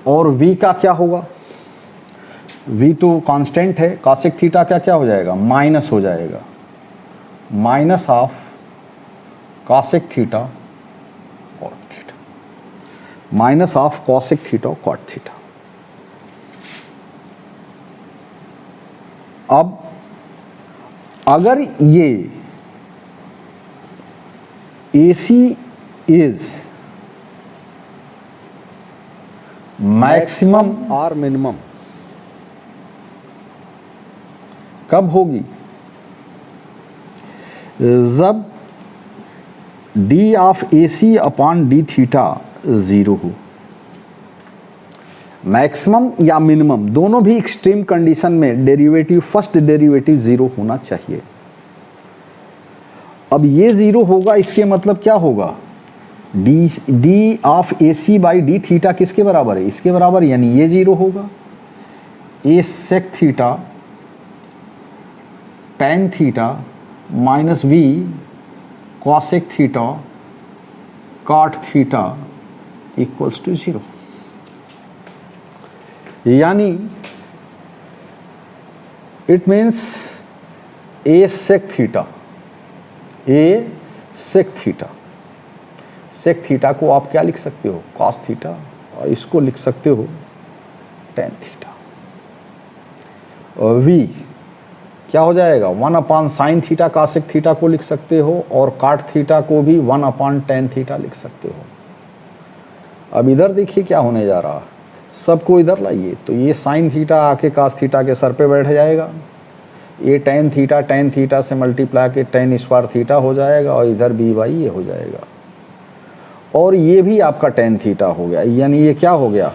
और V का क्या होगा, V तो कांस्टेंट है, कॉसेक थीटा का क्या हो जाएगा, माइनस हो जाएगा, minus of cosec theta cot theta, minus of cosec theta cot theta. अब अगर ये AC इज मैक्सिमम और मिनिमम कब होगी? जब d of AC upon d theta 0 हो। मैक्सिमम या मिनिमम दोनों भी एक्सट्रीम कंडीशन में डेरिवेटिव, फर्स्ट डेरिवेटिव 0 होना चाहिए। अब ये 0 होगा, इसके मतलब क्या होगा? D of AC by D theta किसके बराबर है? इसके बराबर, यानी ये 0 होगा। A sec theta tan theta minus V cosec theta cot theta equals to 0। यानी it means A sec theta, A sec theta, sec theta को आप क्या लिख सकते हो? कॉस थीटा, और इसको लिख सकते हो टेन थीटा। और वी क्या हो जाएगा? 1 upon sine theta cosec theta को लिख सकते हो, और काट थीटा को भी 1 अपॉन टेन थीटा लिख सकते हो। अब इधर देखिए क्या होने जा रहा है, सबको इधर लाइए, तो ये साइन थीटा आके कास थीटा के सर पे बैठ जाएगा, ये टेन थीटा से मल्टीप्लाई के टेन स्क्वायर थीटा हो जाएगा, और इधर बी बाई ये हो जाएगा, और ये भी आपका टेन थीटा हो गया। यानी ये क्या हो गया?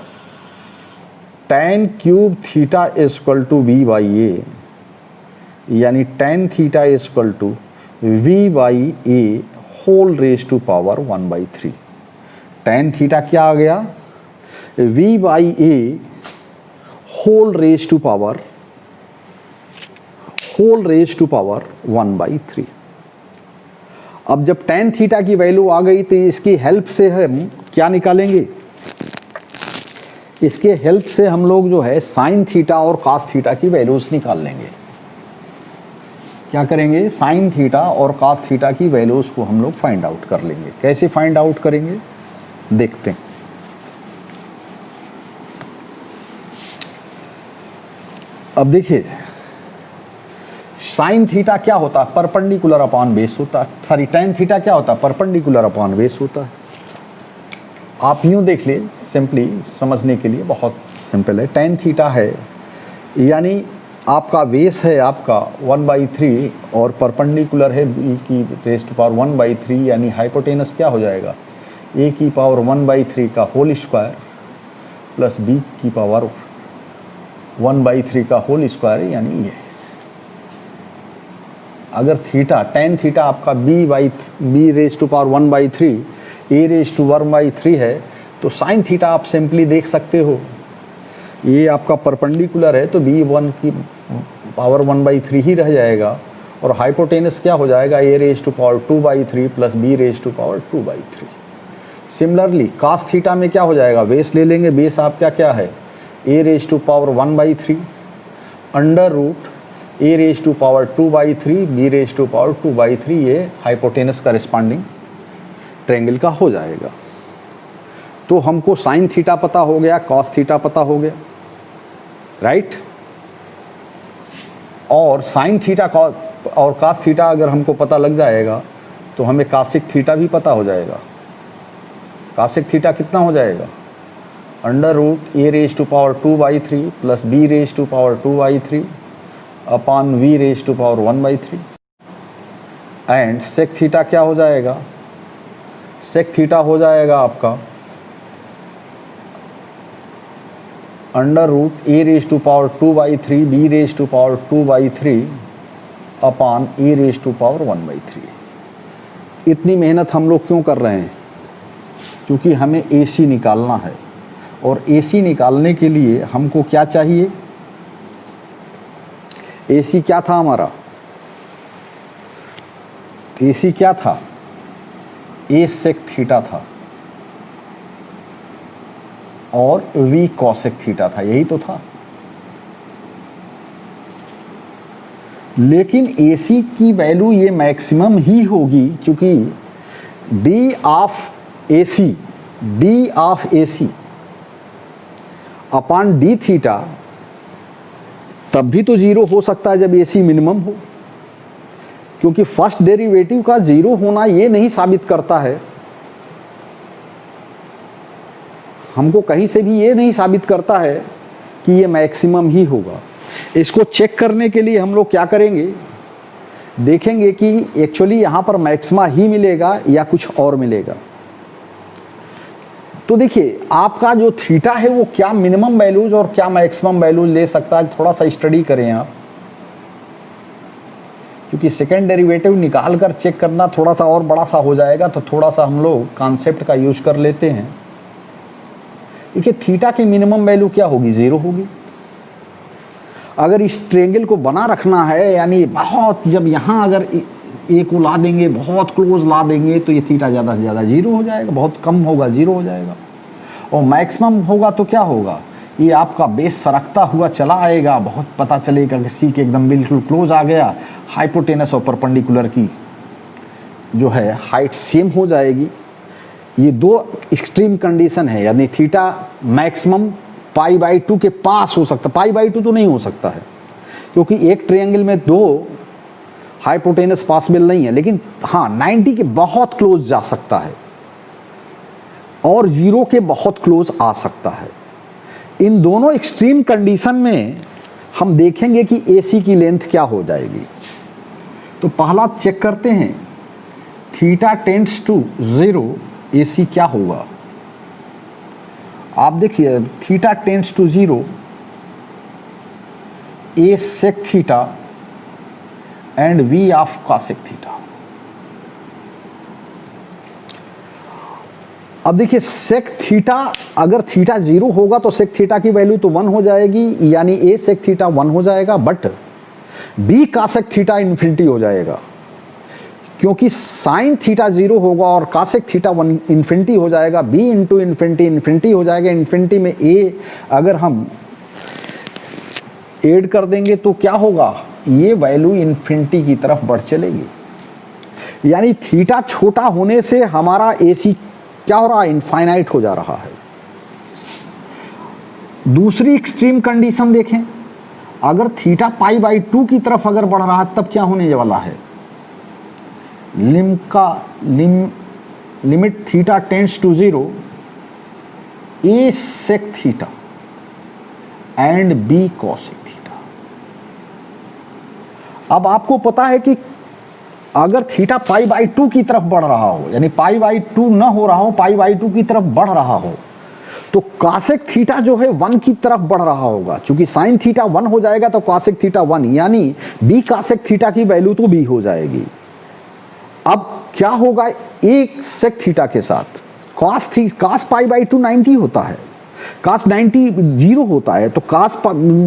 Tan cube theta equal to B by A, यानी tan theta equal to V by A whole raise to power 1/3। Tan theta क्या आ गया? V by A whole raise to power 1/3। अब जब टेन थीटा की वैल्यू आ गई तो इसकी हेल्प से हम क्या निकालेंगे? इसके हेल्प से हम लोग जो है साइन थीटा और कॉस थीटा की वैल्यूज निकाल लेंगे। क्या करेंगे? साइन थीटा और कॉस थीटा की वैल्यूज को हम लोग फाइंड आउट कर लेंगे। कैसे फाइंड आउट करेंगे देखते हैं। अब देखिए साइन थीटा क्या होता है? परपेंडिकुलर अपॉन बेस होता है। सॉरी, टेन थीटा क्या होता है? परपेंडिकुलर अपॉन बेस होता है। आप यूं देख ले, सिंपली समझने के लिए बहुत सिंपल है। टेन थीटा है यानी आपका बेस है आपका 1/3 और परपेंडिकुलर है बी की रेज टू पावर 1/3, यानी हाइपोटेनस क्या हो जाएगा? ए की पावर 1/3 का होल स्क्वायर प्लस बी की पावर 1/3 का होल स्क्वायर, यानी ये। अगर थीटा टेन थीटा आपका b raise to power 1/3 a raise to 1/3 है, तो साइन थीटा आप सिंपली देख सकते हो, ये आपका परपेंडिकुलर है तो b1 की पावर 1/3 ही रह जाएगा, और हाइपोटेनस क्या हो जाएगा? A raise to power 2/3 plus B raise to power 2/3। Similarly cos theta में क्या हो जाएगा? बेस ले लेंगे, बेस आपका क्या है? A raise to power 1/3 under root A raise to power 2/3 B raise to power 2/3, ये हाइपोटेनस करस्पॉन्डिंग ट्रायंगल का हो जाएगा। तो हमको साइन थीटा पता हो गया, कॉस थीटा पता हो गया, राइट? और साइन थीटा और कॉस थीटा अगर हमको पता लग जाएगा तो हमें कॉसेक थीटा भी पता हो जाएगा। कॉसेक थीटा कितना हो जाएगा? Under root A raise to power 2/3 plus B raise to power 2/3 upon v raise to power 1/3, and sec theta क्या हो जाएगा? सेक थीटा हो जाएगा आपका under root A raise to power 2/3 B raise to power 2/3 upon a raise to power 1/3। इतनी मेहनत हम लोग क्यों कर रहे हैं? क्योंकि हमें AC निकालना है, और AC निकालने के लिए हमको क्या चाहिए? AC क्या था हमारा? AC क्या था? A सेक थीटा था और V कॉसेक थीटा था, यही तो था। लेकिन AC की वैल्यू ये मैक्सिमम ही होगी, क्योंकि D of AC upon d theta तब भी तो जीरो हो सकता है जब AC मिनिमम हो, क्योंकि फर्स्ट डेरिवेटिव का जीरो होना ये नहीं साबित करता है, हमको कहीं से भी ये नहीं साबित करता है कि ये मैक्सिमम ही होगा। इसको चेक करने के लिए हम लोग क्या करेंगे, देखेंगे कि एक्चुअली यहाँ पर मैक्सिमा ही मिलेगा या कुछ और मिलेगा। तो देखिए आपका जो थीटा है वो क्या मिनिमम वैल्यूज और क्या मैक्सिमम वैल्यूज ले सकता है, थोड़ा सा स्टडी करें आप, क्योंकि सेकेंड डेरिवेटिव निकाल कर चेक करना थोड़ा सा और बड़ा सा हो जाएगा, तो थोड़ा सा हम लोग कॉन्सेप्ट का यूज कर लेते हैं। देखिए थीटा की मिनिमम वैल्यू क्या होगी, 0 होगी। अगर इस ट्रायंगल को बना रखना है, यानी बहुत, जब यहाँ अगर ए को ला देंगे, बहुत क्लोज ला देंगे, तो ये थीटा ज़्यादा से ज़्यादा 0 हो जाएगा, बहुत कम होगा 0 हो जाएगा। और मैक्सिमम होगा तो क्या होगा, ये आपका बेस सरकता हुआ चला आएगा, बहुत पता चलेगा कि सी के एकदम बिल्कुल क्लोज आ गया, हाइपोटेनस और परपेंडिकुलर की जो है हाइट सेम हो जाएगी। ये दो एक्सट्रीम कंडीशन है, यानी थीटा मैक्सिमम π/2 के पास हो सकता, π/2 तो नहीं हो सकता है, क्योंकि एक ट्रायंगल में दो हाइपोटेनस पॉसिबल नहीं है, लेकिन हाँ 90 के बहुत क्लोज जा सकता है और 0 के बहुत क्लोज आ सकता है। इन दोनों एक्सट्रीम कंडीशन में हम देखेंगे कि AC की लेंथ क्या हो जाएगी। तो पहला चेक करते हैं, थीटा टेंड्स टू 0, AC क्या होगा। आप देखिए theta tends to 0, A sec theta and V of cosec theta. अब देखिए सेक थीटा, अगर थीटा 0 होगा तो सेक थीटा की वैल्यू तो 1 हो जाएगी, यानी A सेक थीटा 1 हो जाएगा, but B cosec theta infinity हो जाएगा, क्योंकि साइन थीटा 0 होगा और cosec थीटा 1 इन्फिनिटी हो जाएगा। B इंटू इन्फिनिटी इन्फिनिटी हो जाएगा, इन्फिनिटी में A अगर हम ऐड कर देंगे तो क्या होगा, ये वैल्यू इन्फिनिटी की तरफ बढ़ चलेगी। यानी थीटा छोटा होने से हमारा AC क्या हो रहा है, इनफाइनाइट हो जा रहा है। दूसरी एक्सट्रीम कंडीशन देखें, अगर थीटा π/2 की तरफ अगर बढ़ रहा है तब क्या होने वाला है, limit theta tends to 0, A sec theta and B cosec theta. अब आपको पता है कि अगर थीटा π/2 की तरफ बढ़ रहा हो, यानी π/2 न हो रहा हो, π/2 की तरफ बढ़ रहा हो, तो cosec थीटा जो है 1 की तरफ बढ़ रहा होगा। चूंकि sin थीटा 1 हो जाएगा तो cosec थीटा 1, यानी B cosec थीटा की वैल्यू तो B हो जाएगी। अब क्या होगा एक sec थीटा के साथ, cos π/2 90 होता है, cos 90 0 होता है, तो cos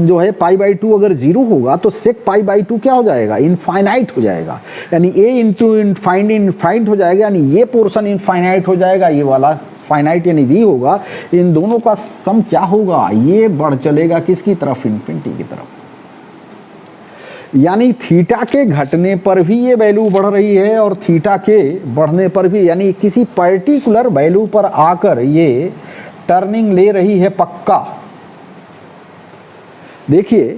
जो है π/2 अगर 0 होगा तो sec π/2 क्या हो जाएगा, इनफाइनाइट हो जाएगा, यानी A इंटू इनफाइनाइट हो जाएगा, यानी ये पोर्शन इनफाइनाइट हो जाएगा, ये वाला फाइनाइट यानी V होगा। इन दोनों का सम क्या होगा, ये बढ़ चलेगा किसकी तरफ, इन्फिनिटी की तरफ। यानी थीटा के घटने पर भी ये वैल्यू बढ़ रही है और थीटा के बढ़ने पर भी, यानी किसी पर्टिकुलर वैल्यू पर आकर ये टर्निंग ले रही है पक्का। देखिए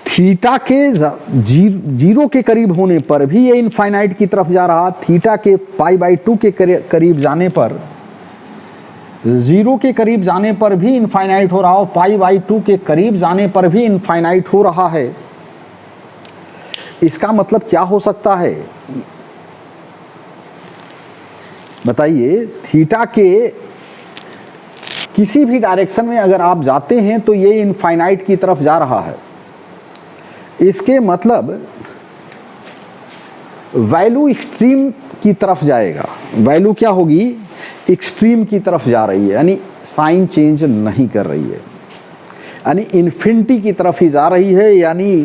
थीटा के 0 के करीब होने पर भी ये इनफाइनाइट की तरफ जा रहा, थीटा के π/2 के करीब जाने पर, 0 के करीब जाने पर भी इनफाइनाइट हो रहा हो, π/2 के करीब जाने पर भी इनफाइनाइट हो रहा है। इसका मतलब क्या हो सकता है बताइए, थीटा के किसी भी डायरेक्शन में अगर आप जाते हैं तो ये इनफाइनाइट की तरफ जा रहा है। इसके मतलब वैल्यू एक्सट्रीम की तरफ जाएगा, वैल्यू क्या होगी, एक्सट्रीम की तरफ जा रही है, यानी साइन चेंज नहीं कर रही है, यानी इन्फिनिटी की तरफ ही जा रही है। यानी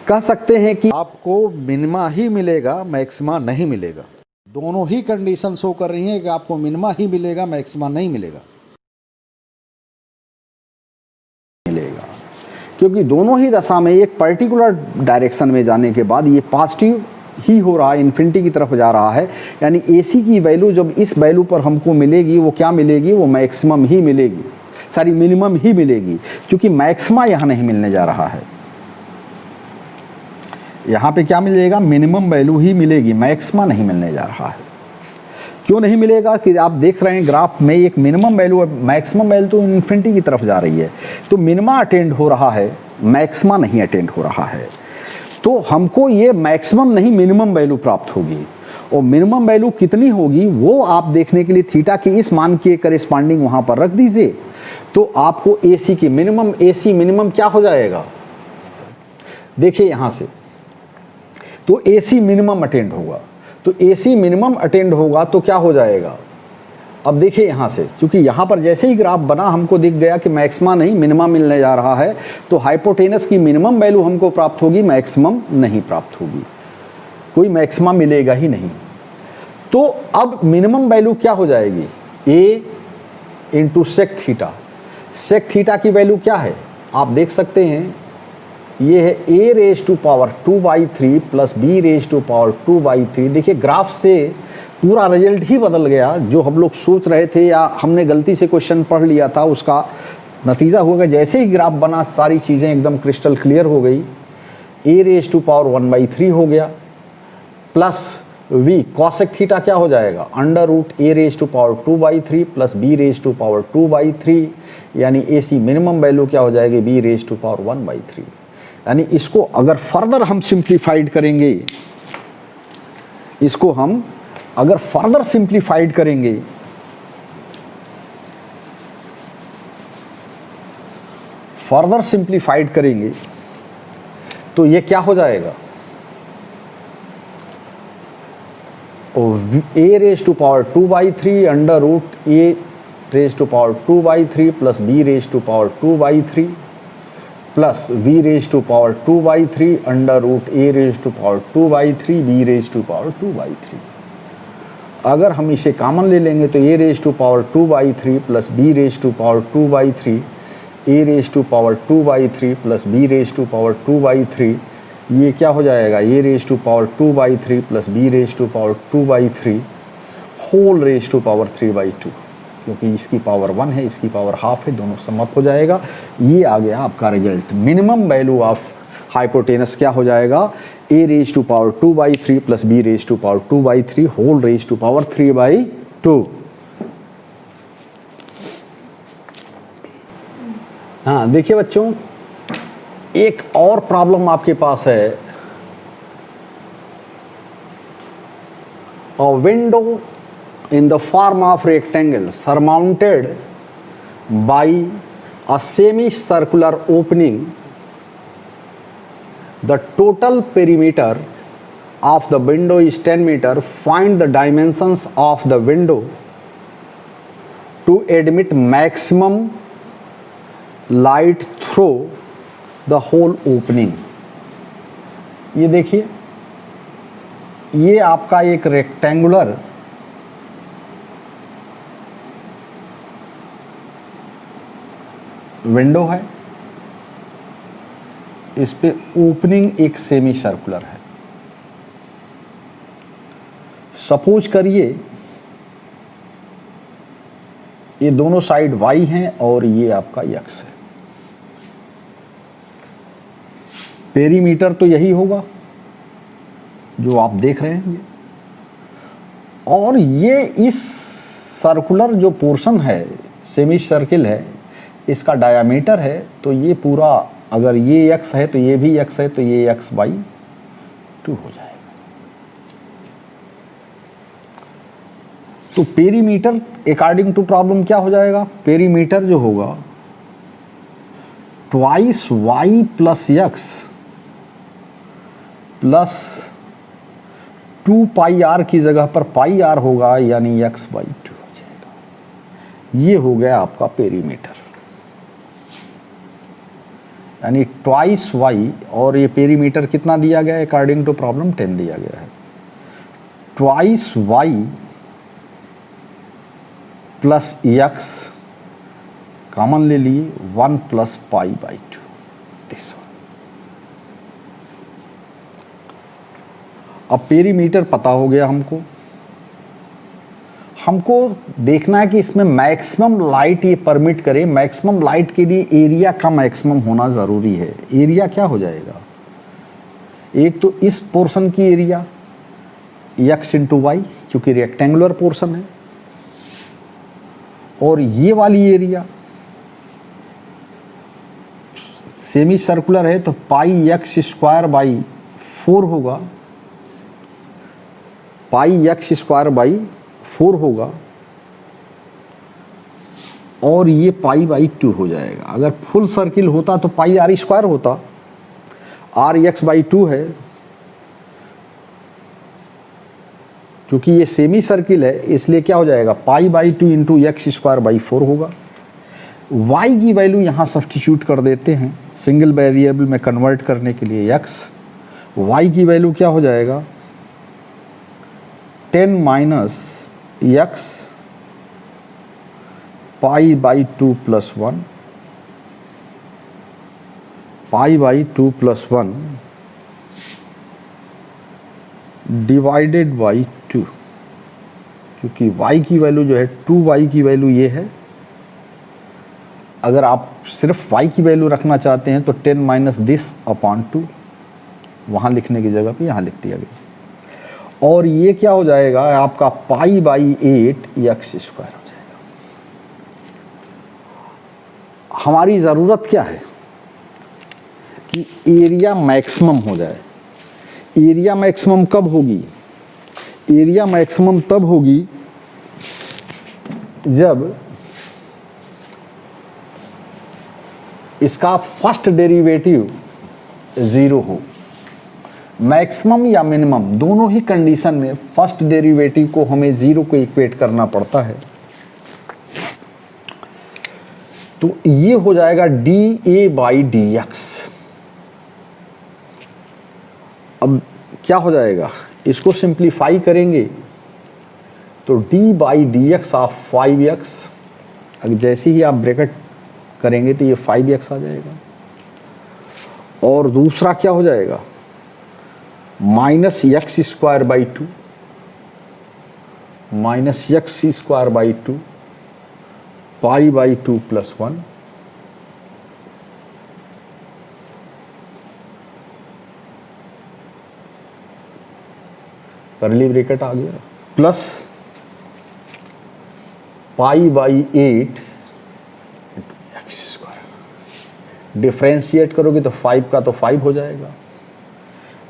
कह सकते हैं कि आपको मिनिमा ही मिलेगा, मैक्सिमा नहीं मिलेगा। दोनों ही कंडीशन शो कर रही हैं कि आपको मिनिमा ही मिलेगा, मैक्सिमा नहीं मिलेगा, क्योंकि दोनों ही दशा में एक पर्टिकुलर डायरेक्शन में जाने के बाद ये पॉजिटिव ही हो रहा है, इन्फिनिटी की तरफ जा रहा है। यानी AC की वैल्यू जब इस वैल्यू पर हमको मिलेगी, वो क्या मिलेगी, वो मैक्सिमम ही मिलेगी। सारी मिनिमम ही मिलेगी, क्योंकि मैक्सिमा यहाँ नहीं मिलने जा रहा है। यहाँ पे क्या मिलेगा, मिनिमम वैल्यू ही मिलेगी, मैक्सिमा नहीं मिलने जा रहा है। क्यों नहीं मिलेगा कि आप देख रहे हैं ग्राफ में एक मिनिमम वैल्यू है, मैक्सिमम वैल्यू तो इन्फिनिटी की तरफ जा रही है, तो मिनिमा अटेंड हो रहा है, मैक्सिमा नहीं अटेंड हो रहा है। तो हमको ये मैक्सिमम नहीं मिनिमम वैल्यू प्राप्त होगी, और मिनिमम वैल्यू कितनी होगी वो आप देखने के लिए थीटा की इस मान के करेस्पॉन्डिंग वहाँ पर रख दीजिए, तो आपको AC की मिनिमम, AC मिनिमम क्या हो जाएगा, देखिए यहाँ से, तो AC मिनिमम अटेंड होगा, तो AC मिनिमम अटेंड होगा तो क्या हो जाएगा, अब देखिए यहाँ से, क्योंकि यहाँ पर जैसे ही ग्राफ बना हमको दिख गया कि मैक्सिमा नहीं मिनिमा मिलने जा रहा है, तो हाइपोटेनस की मिनिमम वैल्यू हमको प्राप्त होगी, मैक्सिमम नहीं प्राप्त होगी, कोई मैक्सिमा मिलेगा ही नहीं। तो अब मिनिमम वैल्यू क्या हो जाएगी, A into sec theta. Sec theta की वैल्यू क्या है आप देख सकते हैं, ये है A raise to power 2/3 plus B raise to power 2/3। देखिए ग्राफ से पूरा रिजल्ट ही बदल गया, जो हम लोग सोच रहे थे या हमने गलती से क्वेश्चन पढ़ लिया था उसका नतीजा होगा, जैसे ही ग्राफ बना सारी चीज़ें एकदम क्रिस्टल क्लियर हो गई। A रेज टू पावर 1/3 हो गया, प्लस V कॉसेक थीटा क्या हो जाएगा, under root A raise to power 2/3 plus B raise to power 2/3, यानी AC मिनिमम वैल्यू क्या हो जाएगी, B रेज टू पावर 1/3। यानी इसको अगर फर्दर हम सिंप्लीफाइड करेंगे, इसको हम अगर फर्दर सिंप्लीफाइड करेंगे, फर्दर सिंप्लीफाइड करेंगे तो ये क्या हो जाएगा, A raise to power 2/3 under root A raise to power 2/3 plus B raise to power 2/3 plus V raise to power 2/3 under root A raise to power 2/3 B raise to power 2/3। अगर हम इसे common ले लेंगे तो A raise to power 2/3 plus B raise to power 2/3, A raise to power 2/3 plus B raise to power 2/3, ये क्या हो जाएगा, A raise to power 2/3 plus B raise to power 2/3 whole raise to power 3/2, क्योंकि इसकी power 1 है, इसकी power half है, दोनों सम अप हो जाएगा। ये आ गया आपका result. Minimum value of hypotenuse क्या हो जाएगा, A raise to power 2/3 plus B raise to power 2/3 whole raise to power 3/2। हाँ देखिए बच्चों, एक और प्रॉब्लम आपके पास है, अ window in the form of rectangle surmounted by a semicircular opening. The total perimeter of the window is 10 meter. Find the dimensions of the window to admit maximum light through the whole opening. ये देखिए, ये आपका एक rectangular window है, इस पे opening एक semi circular है। सपोज करिए ये दोनों साइड y हैं और ये आपका x है। पेरीमीटर तो यही होगा जो आप देख रहे हैं, और ये इस सर्कुलर जो पोर्शन है, सेमी सर्किल है, इसका डायामीटर है, तो ये पूरा, अगर ये x है तो ये भी x है, तो ये x/2 हो जाएगा। तो पेरीमीटर अकॉर्डिंग टू प्रॉब्लम क्या हो जाएगा, पेरीमीटर जो होगा twice y plus x plus 2πr की जगह पर πr होगा, यानी x/2 हो जाएगा। ये हो गया आपका पेरीमीटर, यानी ट्वाइस y, और ये पेरीमीटर कितना दिया गया है अकॉर्डिंग टू प्रॉब्लम, 10 दिया गया है। Twice y plus x common ले लिए, 1 प्लस π/2 दिस वन। अब पेरीमीटर पता हो गया हमको, हमको देखना है कि इसमें मैक्सिमम लाइट ये परमिट करे। मैक्सिमम लाइट के लिए एरिया का मैक्सिमम होना ज़रूरी है। एरिया क्या हो जाएगा, एक तो इस पोर्शन की एरिया x इंटू वाई, चूँकि रेक्टेंगुलर पोर्शन है, और ये वाली एरिया सेमी सर्कुलर है तो पाई x स्क्वायर बाई 4 होगा, पाई x स्क्वायर बाई 4 होगा, और ये पाई बाई 2 हो जाएगा। अगर फुल सर्किल होता तो पाई आर स्क्वायर होता, आर एक्स बाई 2 है, क्योंकि ये सेमी सर्किल है इसलिए क्या हो जाएगा, पाई by 2 into x square by 4 होगा। y की वैल्यू यहाँ सब्स्टिट्यूट कर देते हैं सिंगल वेरिएबल में कन्वर्ट करने के लिए x, y की वैल्यू क्या हो जाएगा 10 minus x pi by 2 plus 1, pi by 2 plus 1 divided by 2, क्योंकि y की वैल्यू जो है 2y की वैल्यू ये है। अगर आप सिर्फ y की वैल्यू रखना चाहते हैं तो 10 माइनस दिस अपॉन 2, वहाँ लिखने की जगह पे यहाँ लिख दिया गया। और ये क्या हो जाएगा आपका पाई बाई 8 एक्स स्क्वायर हो जाएगा। हमारी ज़रूरत क्या है कि एरिया मैक्सिमम हो जाए। एरिया मैक्सिमम कब होगी, एरिया मैक्सिमम तब होगी जब इसका फर्स्ट डेरिवेटिव 0 हो। मैक्सिमम या मिनिमम दोनों ही कंडीशन में फर्स्ट डेरिवेटिव को हमें 0 को इक्वेट करना पड़ता है। तो ये हो जाएगा D a by d x. अब क्या हो जाएगा, इसको सिंप्लीफाई करेंगे तो d by d x of 5x, अगर जैसे ही आप ब्रैकेट करेंगे तो ये 5x आ जाएगा। और दूसरा क्या हो जाएगा minus x square by 2, minus x square by 2 pi by 2 plus 1, curly bracket आ गया, plus pi by 8 X square. Differentiate करोगे तो 5 का तो 5 हो जाएगा।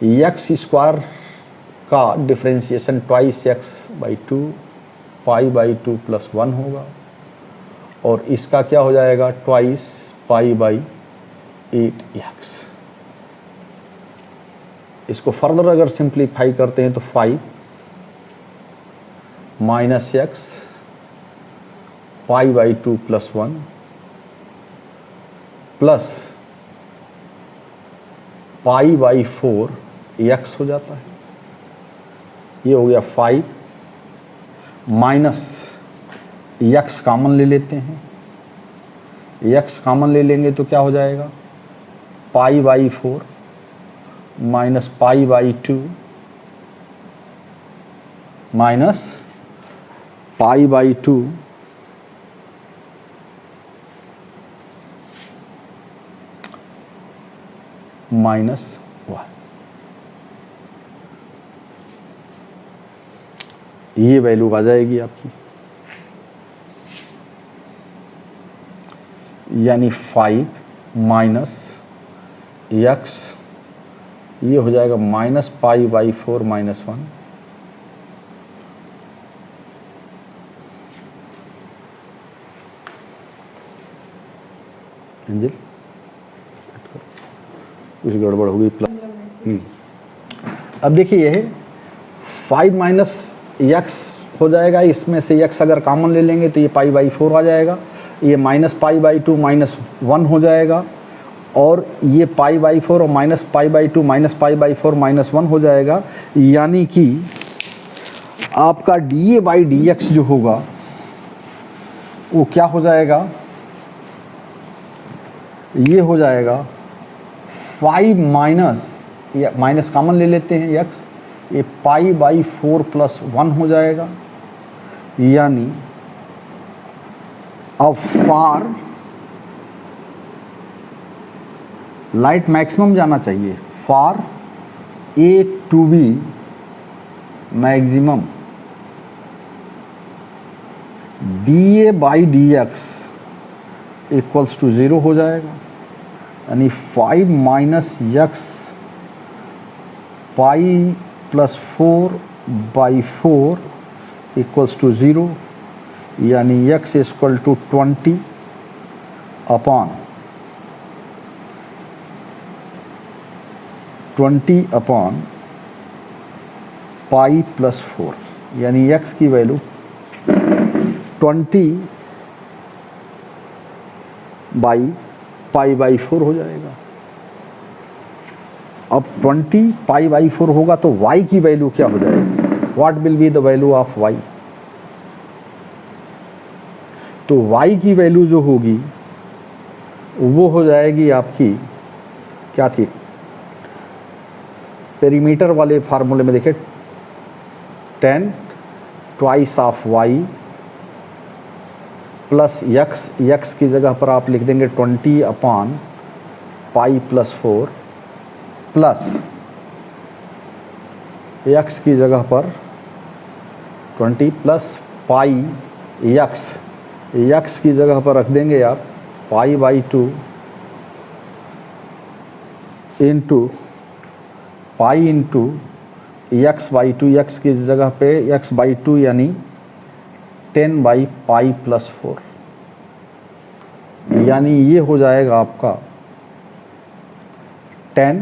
एक्स स्क्वायर का differentiation twice X by 2 pi by 2 plus 1 होगा, और इसका क्या हो जाएगा ट्वाइस पाई बाई 8 एक्स। इसको फर्दर अगर सिंप्लीफाई करते हैं तो 5 minus x pi by 2 plus 1 plus pi by 4 x हो जाता है। ये हो गया 5 माइनस एक्स कॉमन ले लेते हैं, एक्स कॉमन ले लेंगे तो क्या हो जाएगा pi by 4 minus pi by 2 minus pi by 2 minus 1। ये वैल्यू आ जाएगी आपकी, यानी 5 माइनस एक्स, ये हो जाएगा minus pi by 4 minus 1, angel कुछ गड़बड़ हो गई प्लस। अब देखिए ये है 5 माइनस एक्स हो जाएगा, इसमें से एक्स अगर कॉमन ले लेंगे तो ये पाई बाई 4 आ जाएगा, ये माइनस पाई बाई 2 माइनस 1 हो जाएगा, और ये पाई बाई 4 और minus pi by 2 minus pi by 4 minus 1 हो जाएगा। यानी कि आपका D a by d x जो होगा वो क्या हो जाएगा, ये हो जाएगा 5 माइनस, या माइनस कॉमन ले लेते हैं एक्स, ये पाई बाई 4 प्लस 1 हो जाएगा, यानी अब फॉर लाइट मैक्सिमम जाना चाहिए, for a to b maximum d a by d x equals to 0 हो जाएगा, यानी 5 minus x pi plus 4/4 equals to 0, यानी x equal to 20 upon 20 upon pi plus 4, यानी x की वैल्यू 20 बाई पाई/4 हो जाएगा। अब 20 पाई/4 होगा तो y की वैल्यू क्या हो जाएगी? What will be the value of y? तो y की वैल्यू जो होगी वो हो जाएगी आपकी, क्या थी, पेरीमीटर वाले फार्मूले में देखें, 10 twice of y plus x की जगह पर आप लिख देंगे 20 upon pi plus 4 plus x की जगह पर 20 प्लस पाई x की जगह पर रख देंगे आप पाई/2 into pi into x/2, x की जगह पे x/2 यानी 10 बाई पाई प्लस 4, यानी ये हो जाएगा आपका 10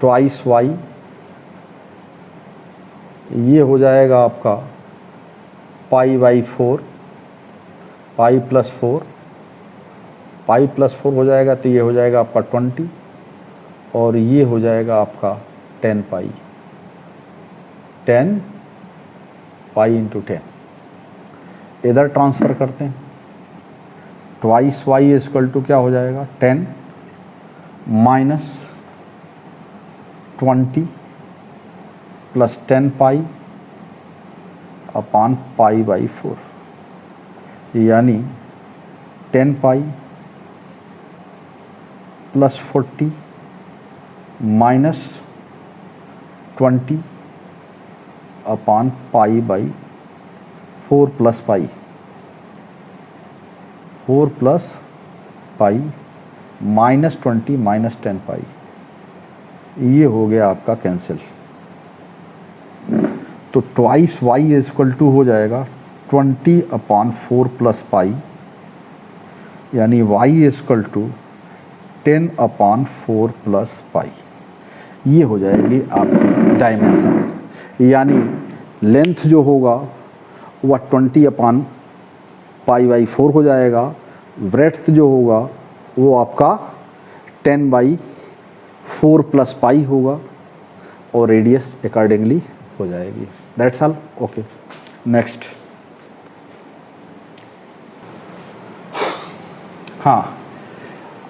ट्वाइस y, ये हो जाएगा आपका पाई/4, पाई प्लस 4, पाई प्लस 4 हो जाएगा तो ये हो जाएगा आपका 20 और ये हो जाएगा आपका 10 पाई, 10 पाई इंटू 10। इधर ट्रांसफ़र करते हैं, ट्वाइस y इक्वल टू क्या हो जाएगा 10 माइनस 20 प्लस 10 पाई अपॉन पाई/4, यानी 10 पाई प्लस 40 माइनस 20 अपॉन पाई/4 plus pi, 4 plus pi minus 20 minus 10 pi, ये हो गया आपका कैंसिल। तो ट्वाइस y इक्वल टू हो जाएगा 20 अपॉन 4 प्लस पाई, यानी y equal to 10 upon 4 plus pi, ये हो जाएगी आपकी डायमेंशन, यानी लेंथ जो होगा वह 20 अपॉन पाई/4 हो जाएगा, ब्रेड्थ जो होगा वो आपका 10/4 प्लस पाई होगा और रेडियस अकॉर्डिंगली हो जाएगी। That's all. Okay, next. हाँ,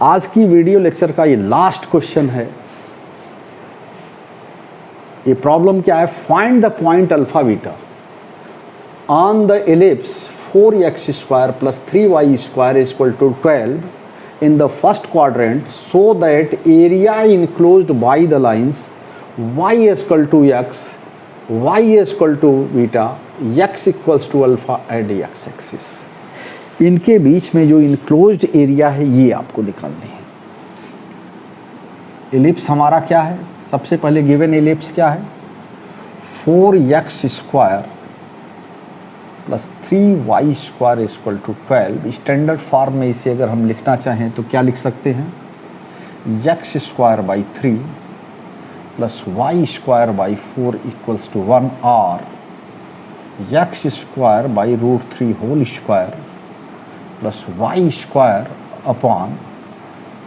आज की वीडियो लेक्चर का ये लास्ट क्वेश्चन है। ये प्रॉब्लम क्या है? Find the point alpha beta on the ellipse 4x² plus 3y² equal to 12 in the first quadrant so that area enclosed by the lines y equal to x, y equal to beta, x equals to alpha and x axis। इनके बीच में जो enclosed area है ये आपको निकालने हैं। Ellipse हमारा क्या है? सबसे पहले गिवन एलिप्स क्या है? 4x² plus 3y² equal to 12। Standard form में इसे अगर हम लिखना चाहें तो क्या लिख सकते हैं? x² 3 plus y²/4 equals to 1 और x² √3 plus y² upon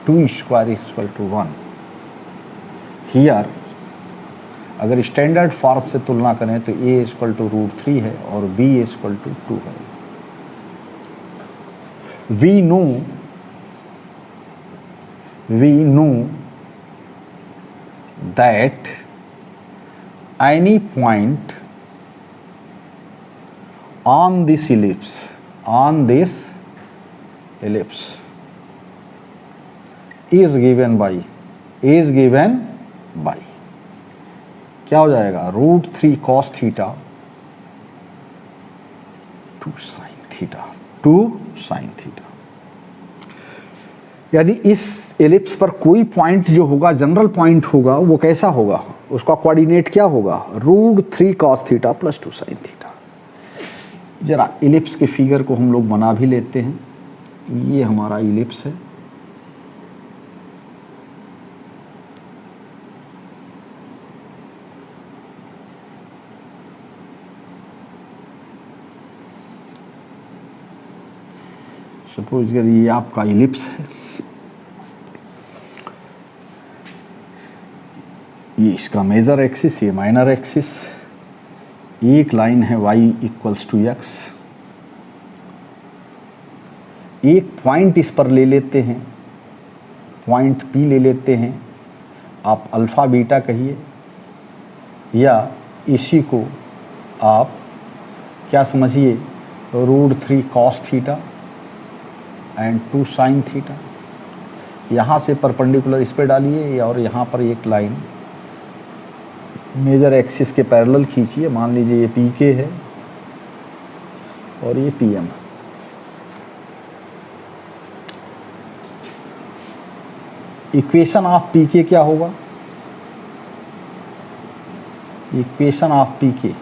2² equal to 1। Here अगर स्टैंडर्ड फॉर्म से तुलना करें तो a इक्वल टू √3 है और b इक्वल टू 2 है। we know that any point on this ellipse is given by क्या हो जाएगा, √3 cos थीटा 2 sin थीटा। यानी इस एलिप्स पर कोई पॉइंट जो होगा, जनरल पॉइंट होगा, वो कैसा होगा, उसका कोऑर्डिनेट क्या होगा, √3 cos theta plus 2 sin theta. जरा एलिप्स के फिगर को हम लोग बना भी लेते हैं। ये हमारा एलिप्स है, सपोज अगर ये आपका एलिप्स है, ये इसका मेजर एक्सिस, ये माइनर एक्सिस, एक लाइन है y = x, एक पॉइंट इस पर ले लेते हैं, पॉइंट P ले लेते हैं, आप अल्फ़ा बीटा कहिए, या इसी को आप क्या समझिए, √3 cos theta and 2 sin theta. यहाँ से परपेंडिकुलर इस पे डालिए और यहाँ पर एक लाइन मेजर एक्सिस के पैरेलल खींचिए। मान लीजिए ये पी के है और ये P M. Equation of P K क्या होगा, equation of P K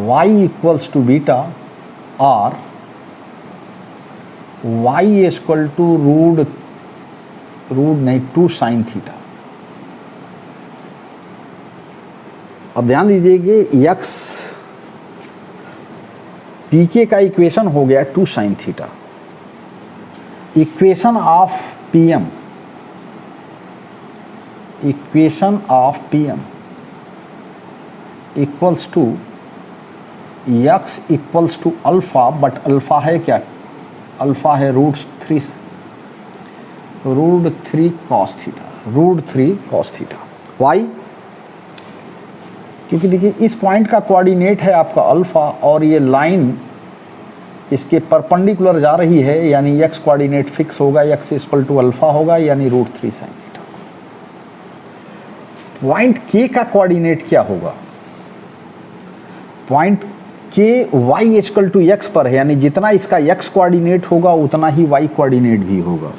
y = beta और y = √2 sin थीटा। अब ध्यान दीजिए कि x पी के का इक्वेशन हो गया 2 sin theta. Equation of P M, equation of P M equals to x = alpha, but alpha है क्या, अल्फ़ा है √3 cos theta, √3 cos theta. y, क्योंकि देखिए इस पॉइंट का कोऑर्डिनेट है आपका अल्फ़ा और ये लाइन इसके परपेंडिकुलर जा रही है, यानी x कोऑर्डिनेट फिक्स होगा, x = अल्फ़ा होगा, यानी √3 sin थीटा। पॉइंट k का कोऑर्डिनेट क्या होगा, पॉइंट के y = x पर है, यानी जितना इसका x कोऑर्डिनेट होगा उतना ही y कोऑर्डिनेट भी होगा,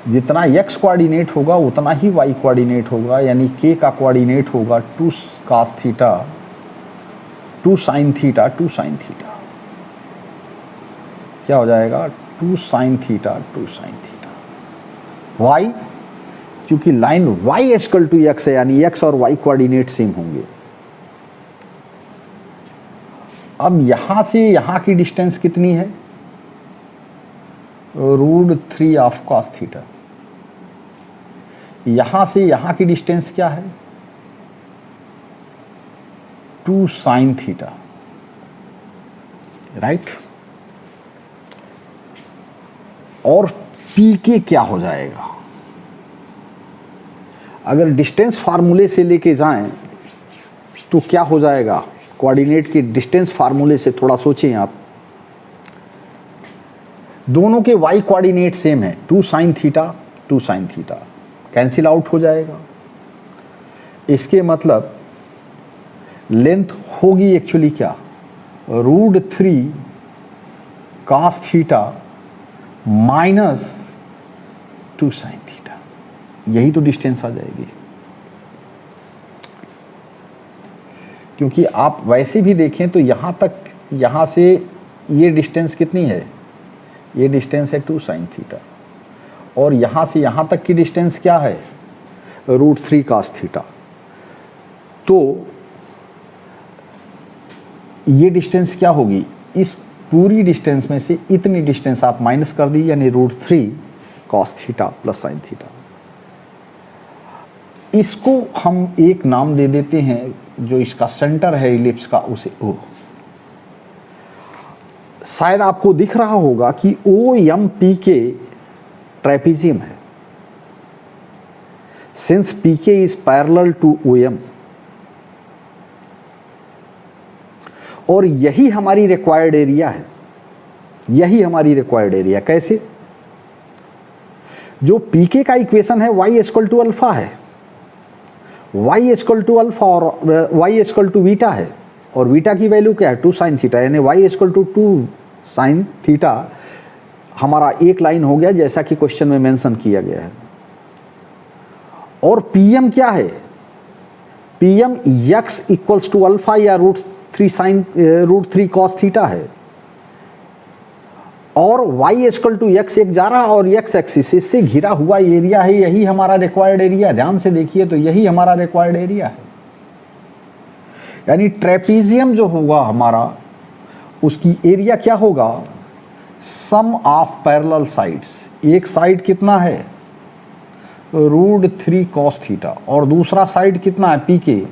जितना x कोऑर्डिनेट होगा उतना ही y कोऑर्डिनेट होगा, यानी k का कोऑर्डिनेट होगा 2 cos theta 2 sin theta 2 sin theta. क्या हो जाएगा, 2 sin theta 2 sin theta. y, क्योंकि लाइन y = x है, यानी x और y कोऑर्डिनेट सेम होंगे। अब यहाँ से यहाँ की डिस्टेंस कितनी है, √3 ऑफ cos थीटा। यहाँ से यहाँ की डिस्टेंस क्या है, 2 sin थीटा, राइट। और पी के क्या हो जाएगा, अगर डिस्टेंस फार्मूले से लेके जाएं तो क्या हो जाएगा, कोऑर्डिनेट की डिस्टेंस फार्मूले से थोड़ा सोचें आप, दोनों के y कोऑर्डिनेट सेम है, 2 sin theta 2 sin theta, cancel out हो जाएगा। इसके मतलब लेंथ होगी एक्चुअली क्या, √3 cos theta minus 2 sin theta, यही तो डिस्टेंस आ जाएगी। क्योंकि आप वैसे भी देखें तो यहाँ तक, यहाँ से ये डिस्टेंस कितनी है, ये डिस्टेंस है 2 sin थीटा, और यहाँ से यहाँ तक की डिस्टेंस क्या है, √3 cos थीटा। तो ये डिस्टेंस क्या होगी, इस पूरी डिस्टेंस में से इतनी डिस्टेंस आप माइनस कर दी, यानी √3 cos theta plus sin theta. इसको हम एक नाम दे देते हैं, जो इसका सेंटर है इलिप्स का, उसे O। शायद आपको दिख रहा होगा कि OMPK ट्रेपेजियम है, since PK is parallel to OM, और यही हमारी रिक्वायर्ड एरिया है, यही हमारी रिक्वायर्ड एरिया। कैसे? जो पीके का इक्वेशन है y इक्वल टू अल्फा है, y इक्वल टू अल्फा और y इक्वल टू बीटा है, और बीटा की वैल्यू क्या है 2 साइन थीटा, यानी y equal to 2 sine theta हमारा एक लाइन हो गया जैसा कि क्वेश्चन में मेंशन किया गया है। और पीएम क्या है? PM x equals to alpha या √3 कॉस थीटा है, और y इक्वल टू x एक जा रहा और x एक्सिस से घिरा हुआ एरिया है, यही हमारा रिक्वायर्ड एरिया। ध्यान से देखिए तो यही हमारा रिक्वायर्ड एरिया है। यानी ट्रेपीजियम जो होगा हमारा, उसकी एरिया क्या होगा? सम ऑफ पैरेलल साइड्स। एक साइड कितना है? √3 कॉस थीटा, और दूसरा साइड कितना है? पीके,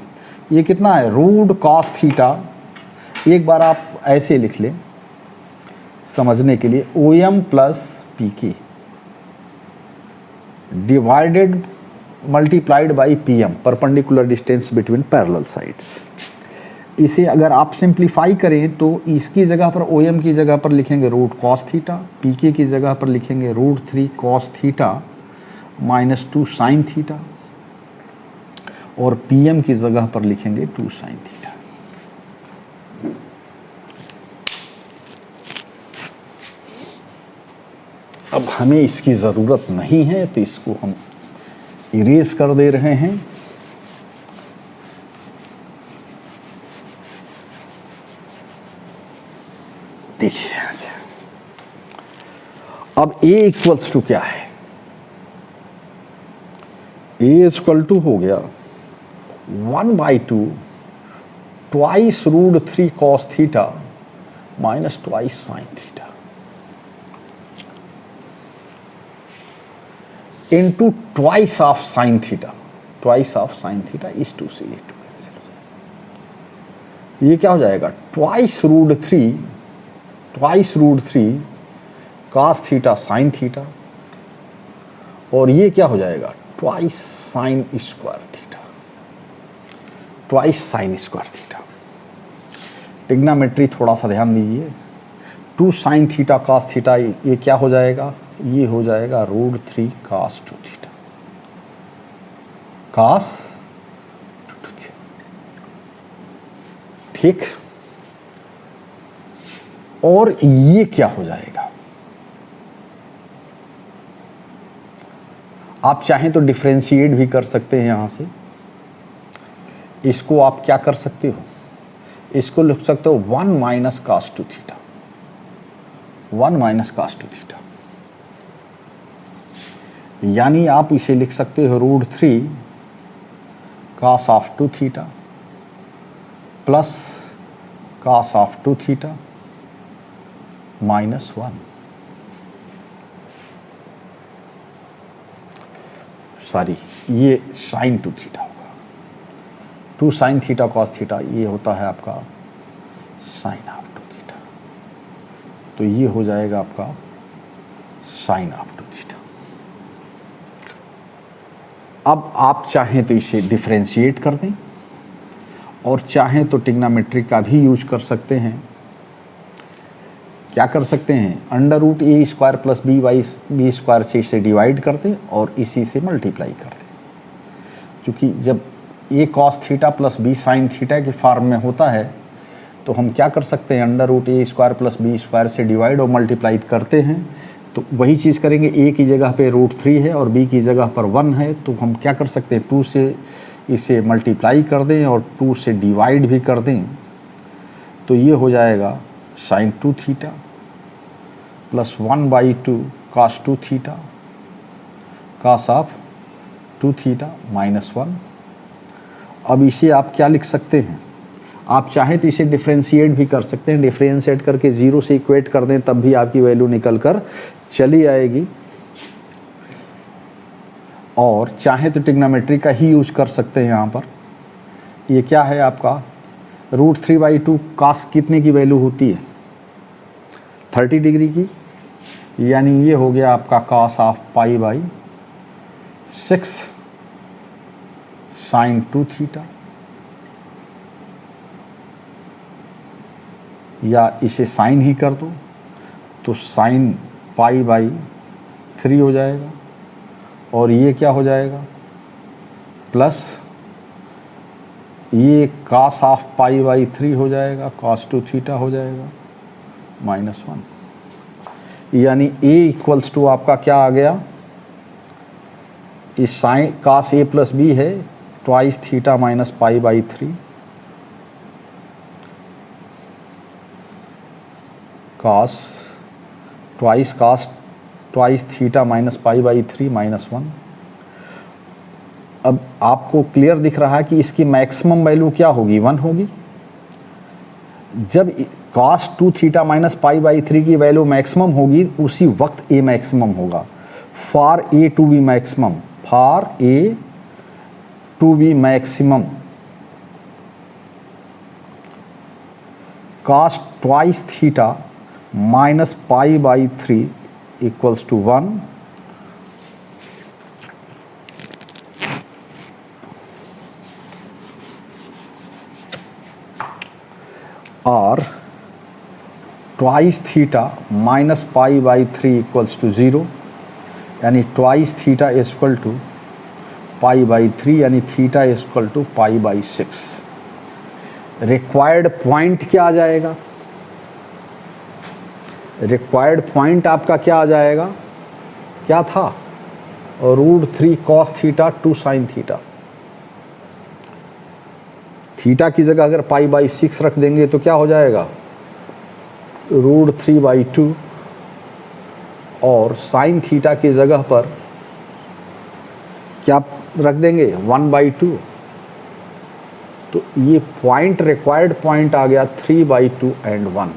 ये कितना है? √cos theta. एक बार आप ऐसे लिख लें समझने के लिए, OM plus PK divided multiplied by PM, perpendicular distance between parallel sides. इसे अगर आप सिंप्लीफाई करें तो इसकी जगह पर OM की जगह पर लिखेंगे √cos थीटा, PK की जगह पर लिखेंगे √3 cos theta minus 2 sine theta, और PM की जगह पर लिखेंगे 2 साइन थीटा। अब हमें इसकी ज़रूरत नहीं है तो इसको हम इरेज कर दे रहे हैं। देखिए यहां से अब A इक्वल्स टू क्या है? A इक्वल टू हो गया 1/2 twice √3 cos theta minus twice sine theta into twice of sine theta. Twice of sine theta इस 2 से ये 2 कैंसिल हो जाएगा। ये क्या हो जाएगा? Twice √3 cos theta sine theta, और ये क्या हो जाएगा? Twice sine square theta, twice sine square theta. Trigonometry थोड़ा सा ध्यान दीजिए। 2 साइन थीटा cos थीटा, ये क्या हो जाएगा? ये हो जाएगा √3 cos 2 थीटा, cos 2 थीटा। ठीक, और ये क्या हो जाएगा? आप चाहें तो डिफरेंशिएट भी कर सकते हैं यहां से। इसको आप क्या कर सकते हो? इसको लिख सकते हो 1 minus cos 2 theta, 1 minus cos 2 theta, यानी आप इसे लिख सकते हो √3 cos of 2 theta plus cos of 2 theta minus 1। Sorry, ये साइन 2 थीटा होगा। 2 साइन थीटा cos थीटा, ये होता है आपका साइन ऑफ 2 थीटा, तो ये हो जाएगा आपका साइन ऑफ 2 थीटा। अब आप चाहें तो इसे डिफरेंशिएट कर दें, और चाहें तो टिग्नामेट्री का भी यूज कर सकते हैं। क्या कर सकते हैं? √a² प्लस b² से इसे डिवाइड कर दें और इसी से मल्टीप्लाई कर दें। क्योंकि जब a cos theta plus b sine theta के फॉर्म में होता है तो हम क्या कर सकते हैं? √a² प्लस b² से डिवाइड और मल्टीप्लाई करते हैं, तो वही चीज़ करेंगे। a की जगह पे √3 है और b की जगह पर 1 है, तो हम क्या कर सकते हैं? 2 से इसे मल्टीप्लाई कर दें और 2 से डिवाइड भी कर दें, तो ये हो जाएगा sine 2 theta plus 1/2 cos 2 theta cos of 2 theta minus 1। अब इसे आप क्या लिख सकते हैं? आप चाहें तो इसे डिफरेंशिएट भी कर सकते हैं। डिफरेंशिएट करके 0 से इक्वेट कर दें, तब भी आपकी वैल्यू निकल कर चली आएगी। और चाहे तो टिग्नामेट्री का ही यूज कर सकते हैं। यहाँ पर ये क्या है आपका? √3/2 cos कितने की वैल्यू होती है? 30 डिग्री की, यानी ये हो गया आपका cos ऑफ π/6 साइन 2 थीटा या इसे साइन ही कर दो तो साइन पाई बाई 3 हो जाएगा, और ये क्या हो जाएगा प्लस ये cos ऑफ पाई बाई 3 हो जाएगा, cos 2 थीटा हो जाएगा -1, यानी a इक्वल्स टू आपका क्या आ गया, इस sine cos a plus B है twice theta minus pi by 3 cos twice theta minus pi by 3 -1। अब आपको क्लियर दिख रहा है कि इसकी मैक्सिमम वैल्यू क्या होगी, 1 होगी। जब cos 2 theta minus pi by 3 की वैल्यू मैक्सिमम होगी उसी वक्त a मैक्सिमम होगा। For a to b maximum, for a to b maximum cos twice theta minus pi by 3 equals to 1, और twice theta minus pi by 3 equals to 0, यानी twice theta equal to pi by 3, यानी theta equal to pi by 6। Required point क्या आ जाएगा, required point आपका क्या आ जाएगा, क्या था, √3 cos theta 2 sine theta. Theta की जगह अगर पाई बाई 6 रख देंगे तो क्या हो जाएगा, √3/2, और साइन थीटा की जगह पर क्या रख देंगे 1/2। तो ये पॉइंट, रिक्वायर्ड पॉइंट आ गया 3/2 and 1।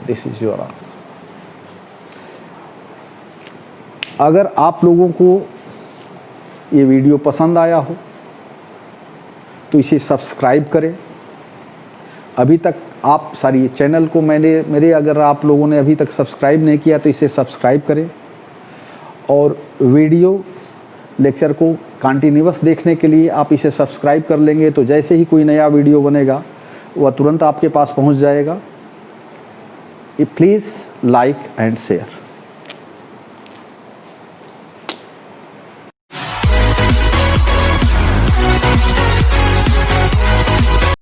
This is your answer. अगर आप लोगों को ये वीडियो पसंद आया हो तो इसे सब्सक्राइब करें। अभी तक आप चैनल को मेरे अगर आप लोगों ने अभी तक सब्सक्राइब नहीं किया तो इसे सब्सक्राइब करें, और वीडियो लेक्चर को कंटिन्यूअस देखने के लिए आप इसे सब्सक्राइब कर लेंगे तो जैसे ही कोई नया वीडियो बनेगा वह तुरंत आपके पास पहुंच जाएगा। Please like and share.